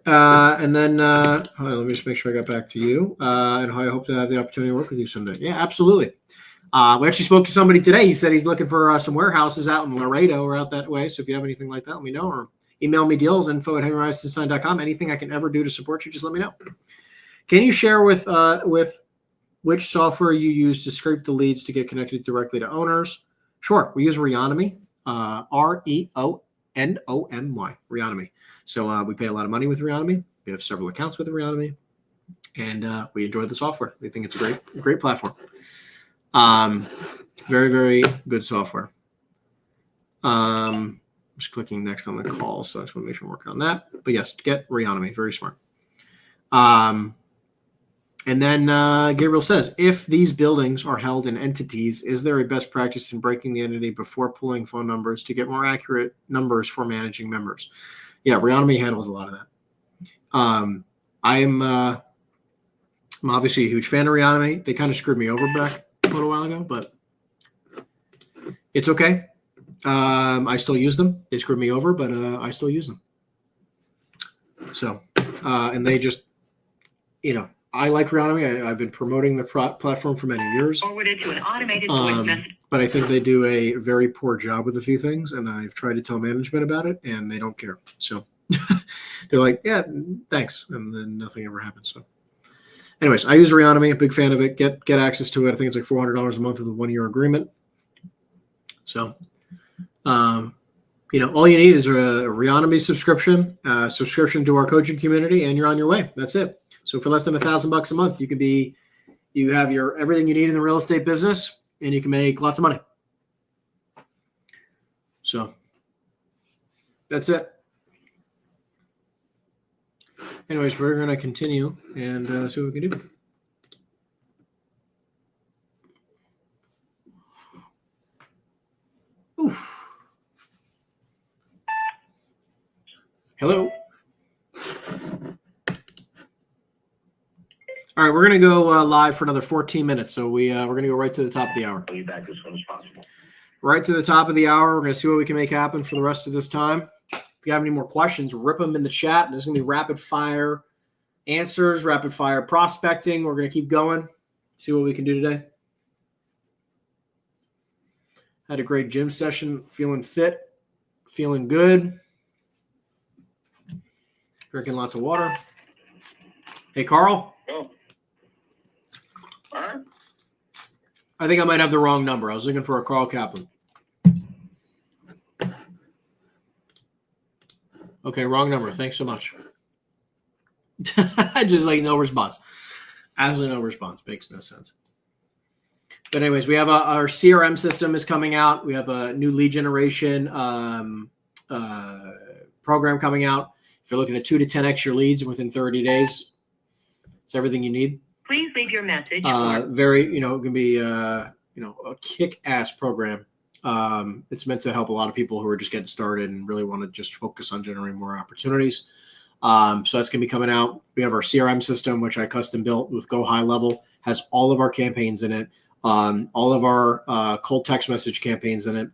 And then let me just make sure I got back to you. And I hope to have the opportunity to work with you someday. Yeah, absolutely. We actually spoke to somebody today. He said he's looking for some warehouses out in Laredo or out that way. So if you have anything like that, let me know, or email me deals@henryeisenstein.com. Anything I can ever do to support you, just let me know. Can you share with which software you use to scrape the leads to get connected directly to owners? Sure. We use Reonomy. Reonomy, Reonomy. So we pay a lot of money with Reonomy. We have several accounts with Reonomy, and we enjoy the software. We think it's a great platform. Very, very good software. Just clicking next on the call, so I just want to make sure I'm working on that. But yes, get Reonomy, very smart. And then Gabriel says, if these buildings are held in entities, is there a best practice in breaking the entity before pulling phone numbers to get more accurate numbers for managing members? Yeah, Reonomy handles a lot of that. I'm obviously a huge fan of Reonomy. They kind of screwed me over back a little while ago, but it's okay. I still use them. They screwed me over, but I still use them. So, and they just, I like Reonomy. I've been promoting the platform for many years. Forwarded to an automated voice message. But I think they do a very poor job with a few things, and I've tried to tell management about it, and they don't care. So they're like, yeah, thanks, and then nothing ever happens. So anyways, I use Reonomy, a big fan of it. Get access to it. I think it's like $400 a month with a 1-year agreement. So, all you need is a Reonomy subscription to our coaching community, and you're on your way. That's it. So for less than $1,000 a month, you have your everything you need in the real estate business, and you can make lots of money. So that's it. Anyways, we're going to continue and see what we can do. Oof. Hello. All right, we're going to go live for another 14 minutes. So we're going to go right to the top of the hour. I'll be back as soon as possible. Right to the top of the hour. We're going to see what we can make happen for the rest of this time. If you have any more questions, rip them in the chat. There's going to be rapid fire answers, rapid fire prospecting. We're going to keep going, see what we can do today. Had a great gym session, feeling fit, feeling good. Drinking lots of water. Hey, Carl. Oh. All right. I think I might have the wrong number. I was looking for a Carl Kaplan. Okay, wrong number. Thanks so much. Just like no response. Absolutely no response. Makes no sense. But anyways, we have our CRM system is coming out. We have a new lead generation program coming out. If you're looking at 2 to 10x your leads within 30 days, it's everything you need. Please leave your message. Very, it can be, a kick-ass program. It's meant to help a lot of people who are just getting started and really want to just focus on generating more opportunities. So that's going to be coming out. We have our CRM system, which I custom built with Go High Level, has all of our campaigns in it, all of our cold text message campaigns in it,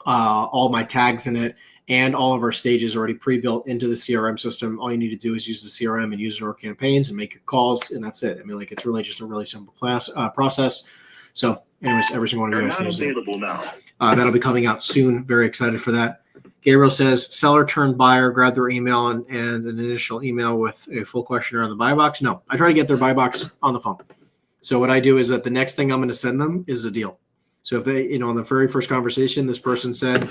all my tags in it, and all of our stages already pre-built into the CRM system. All you need to do is use the CRM and use our campaigns and make your calls, and that's it. I mean, it's really just a really simple process. So anyways, every single one of you guys knows available now. that'll be coming out soon. Very excited for that. Gabriel says, seller turned buyer, grab their email and an initial email with a full questionnaire on the buy box. No, I try to get their buy box on the phone. So what I do is that the next thing I'm going to send them is a deal. So if they, on the very first conversation, this person said,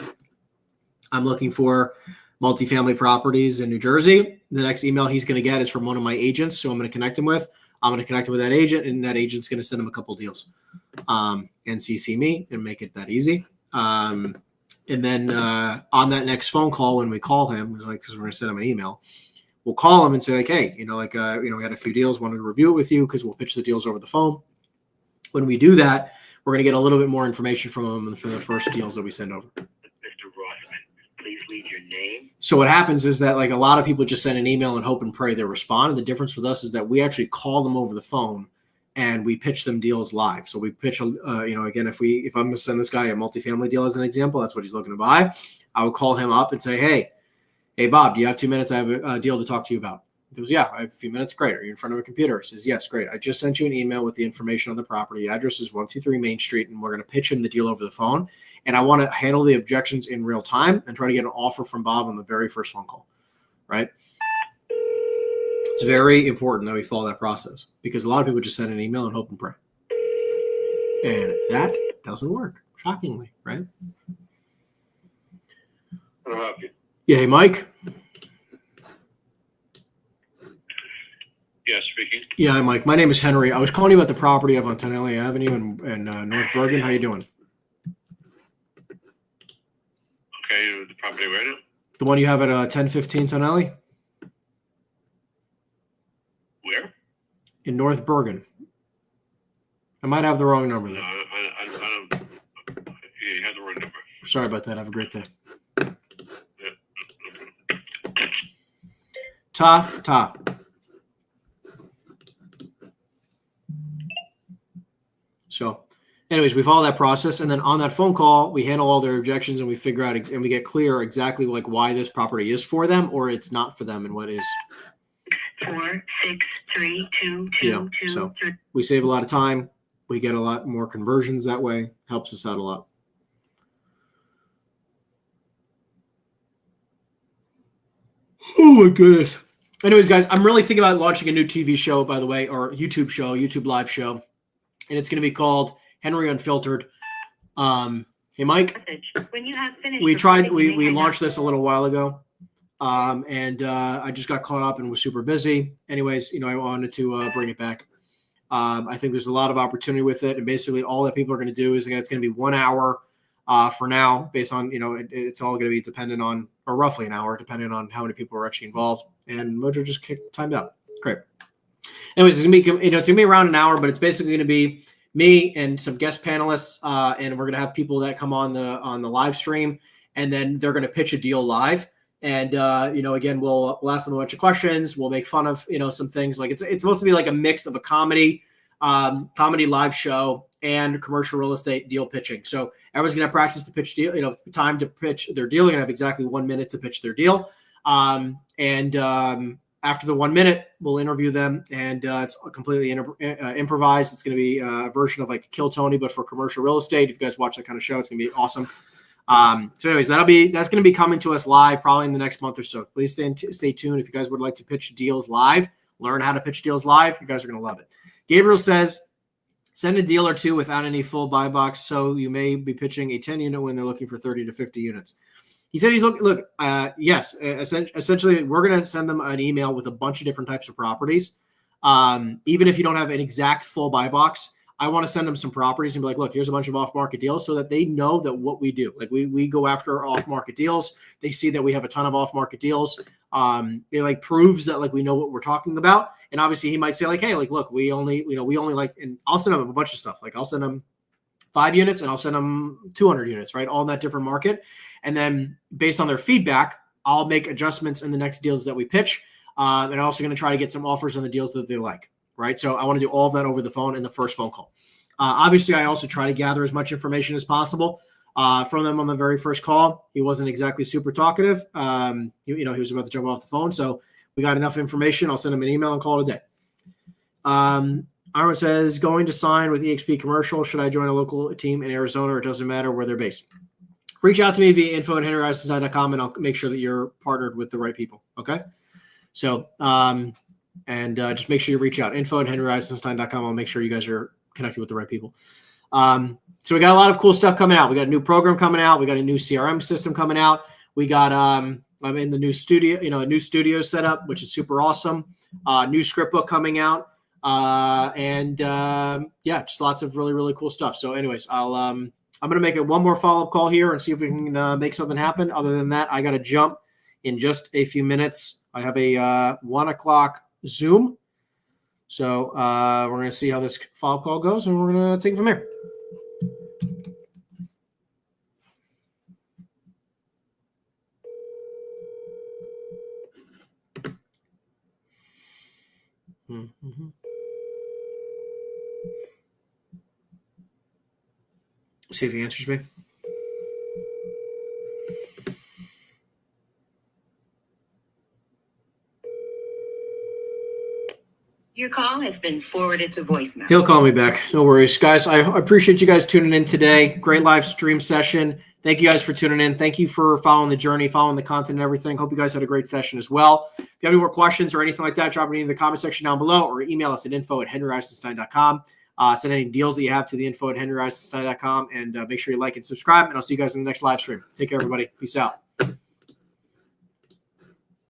I'm looking for multifamily properties in New Jersey. The next email he's going to get is from one of my agents. So I'm going to connect him with. I'm going to connect him with that agent, and that agent's going to send him a couple deals and CC me and make it that easy. And then on that next phone call, when we call him, it's because we're going to send him an email. We'll call him and say hey, we had a few deals, wanted to review it with you because we'll pitch the deals over the phone. When we do that, we're going to get a little bit more information from him for the first deals that we send over. Mr. Rossman, please leave your name. So what happens is that a lot of people just send an email and hope and pray they respond. And the difference with us is that we actually call them over the phone and we pitch them deals live. So we pitch, again, if I'm going to send this guy a multifamily deal as an example, that's what he's looking to buy. I would call him up and say, hey, Bob, do you have 2 minutes? I have a deal to talk to you about. He goes, yeah, I have a few minutes. Great. Are you in front of a computer? He says, yes, great. I just sent you an email with the information on the property. Address is 123 Main Street, and we're going to pitch him the deal over the phone. And I want to handle the objections in real time and try to get an offer from Bob on the very first phone call, right? It's very important that we follow that process because a lot of people just send an email and hope and pray. And that doesn't work, shockingly, right? Can I help you? Yeah, hey, Mike. Yeah, speaking. Yeah, hi, Mike. My name is Henry. I was calling you about the property up on Tonelli Avenue in North Bergen. How you doing? Okay, the property right now? The one you have at 1015 Tonelli Where? in North Bergen. I might have the wrong number No, there. I don't. Yeah, you have the wrong number. Sorry about that. Have a great day. Ta. So, anyways, we follow that process, and then on that phone call, we handle all their objections, and we figure out and we get clear exactly like why this property is for them or it's not for them, and what is. 4, 6, 3, 2, 2, You know, 2, so 3. we save a lot of time. We get a lot more conversions that way. Helps us out a lot. Oh my goodness. Anyways, guys, I'm really thinking about launching a new TV show, by the way, or YouTube live show, and it's going to be called Henry Unfiltered. Hey, Mike. When you have finished We launched this a little while ago, and I just got caught up and was super busy. Anyways, I wanted to bring it back. I think there's a lot of opportunity with it, and basically all that people are going to do is it's going to be 1 hour for now, based on it's all going to be dependent on, or roughly an hour, depending on how many people are actually involved. And Mojo just timed out. Great. Anyways, it's gonna be around an hour, but it's basically going to be me and some guest panelists, and we're going to have people that come on the live stream, and then they're going to pitch a deal live. And again, we'll ask them a bunch of questions. We'll make fun of some things. Like it's supposed to be like a mix of a comedy live show and commercial real estate deal pitching. So everyone's gonna have practice to pitch deal. Time to pitch their deal. You're gonna have exactly 1 minute to pitch their deal. After the 1 minute, we'll interview them, and it's completely improvised. It's going to be a version of like Kill Tony, but for commercial real estate. If you guys watch that kind of show, it's going to be awesome. So anyways, that's going to be coming to us live probably in the next month or so. Please stay tuned. If you guys would like to pitch deals live, learn how to pitch deals live, you guys are going to love it. Gabriel says, send a deal or two without any full buy box, so you may be pitching a 10 unit when they're looking for 30 to 50 units. He said yes, essentially we're going to send them an email with a bunch of different types of properties. Even if you don't have an exact full buy box, I want to send them some properties and be like, look, here's a bunch of off-market deals, so that they know that what we do. Like we go after off-market deals. They see that we have a ton of off-market deals. It proves that we know what we're talking about. And obviously he might say hey, look, we only and I'll send them a bunch of stuff. I'll send them 5 units and I'll send them 200 units, right? All in that different market. And then based on their feedback, I'll make adjustments in the next deals that we pitch. And I'm also going to try to get some offers on the deals that they like, right? So I want to do all of that over the phone in the first phone call. Obviously, I also try to gather as much information as possible from them on the very first call. He wasn't exactly super talkative. He was about to jump off the phone. So we got enough information. I'll send him an email and call it a day. Aaron says, going to sign with EXP Commercial. Should I join a local team in Arizona, or it doesn't matter where they're based? Reach out to me via info@henryeisenstein.com, and I'll make sure that you're partnered with the right people. Okay. So, just make sure you reach out. info@henryeisenstein.com. I'll make sure you guys are connected with the right people. So we got a lot of cool stuff coming out. We got a new program coming out. We got a new CRM system coming out. We got, I'm in the new studio, a new studio setup, which is super awesome. New script book coming out. Just lots of really, really cool stuff. So anyways, I'm going to make one more follow-up call here and see if we can make something happen. Other than that, I got to jump in just a few minutes. I have a 1 o'clock Zoom. So we're going to see how this follow-up call goes, and we're going to take it from here. Mm-hmm. See if he answers me. Your call has been forwarded to voicemail. He'll call me back. No worries, guys. I appreciate you guys tuning in today. Great live stream session. Thank you guys for tuning in. Thank you for following the journey, following the content and everything. Hope you guys had a great session as well. If you have any more questions or anything like that, drop it in the comment section down below, or email us at info@henryeisenstein.com. Send any deals that you have to the info@henryeisenstein.com, and make sure you like and subscribe, and I'll see you guys in the next live stream. Take care, everybody. Peace out.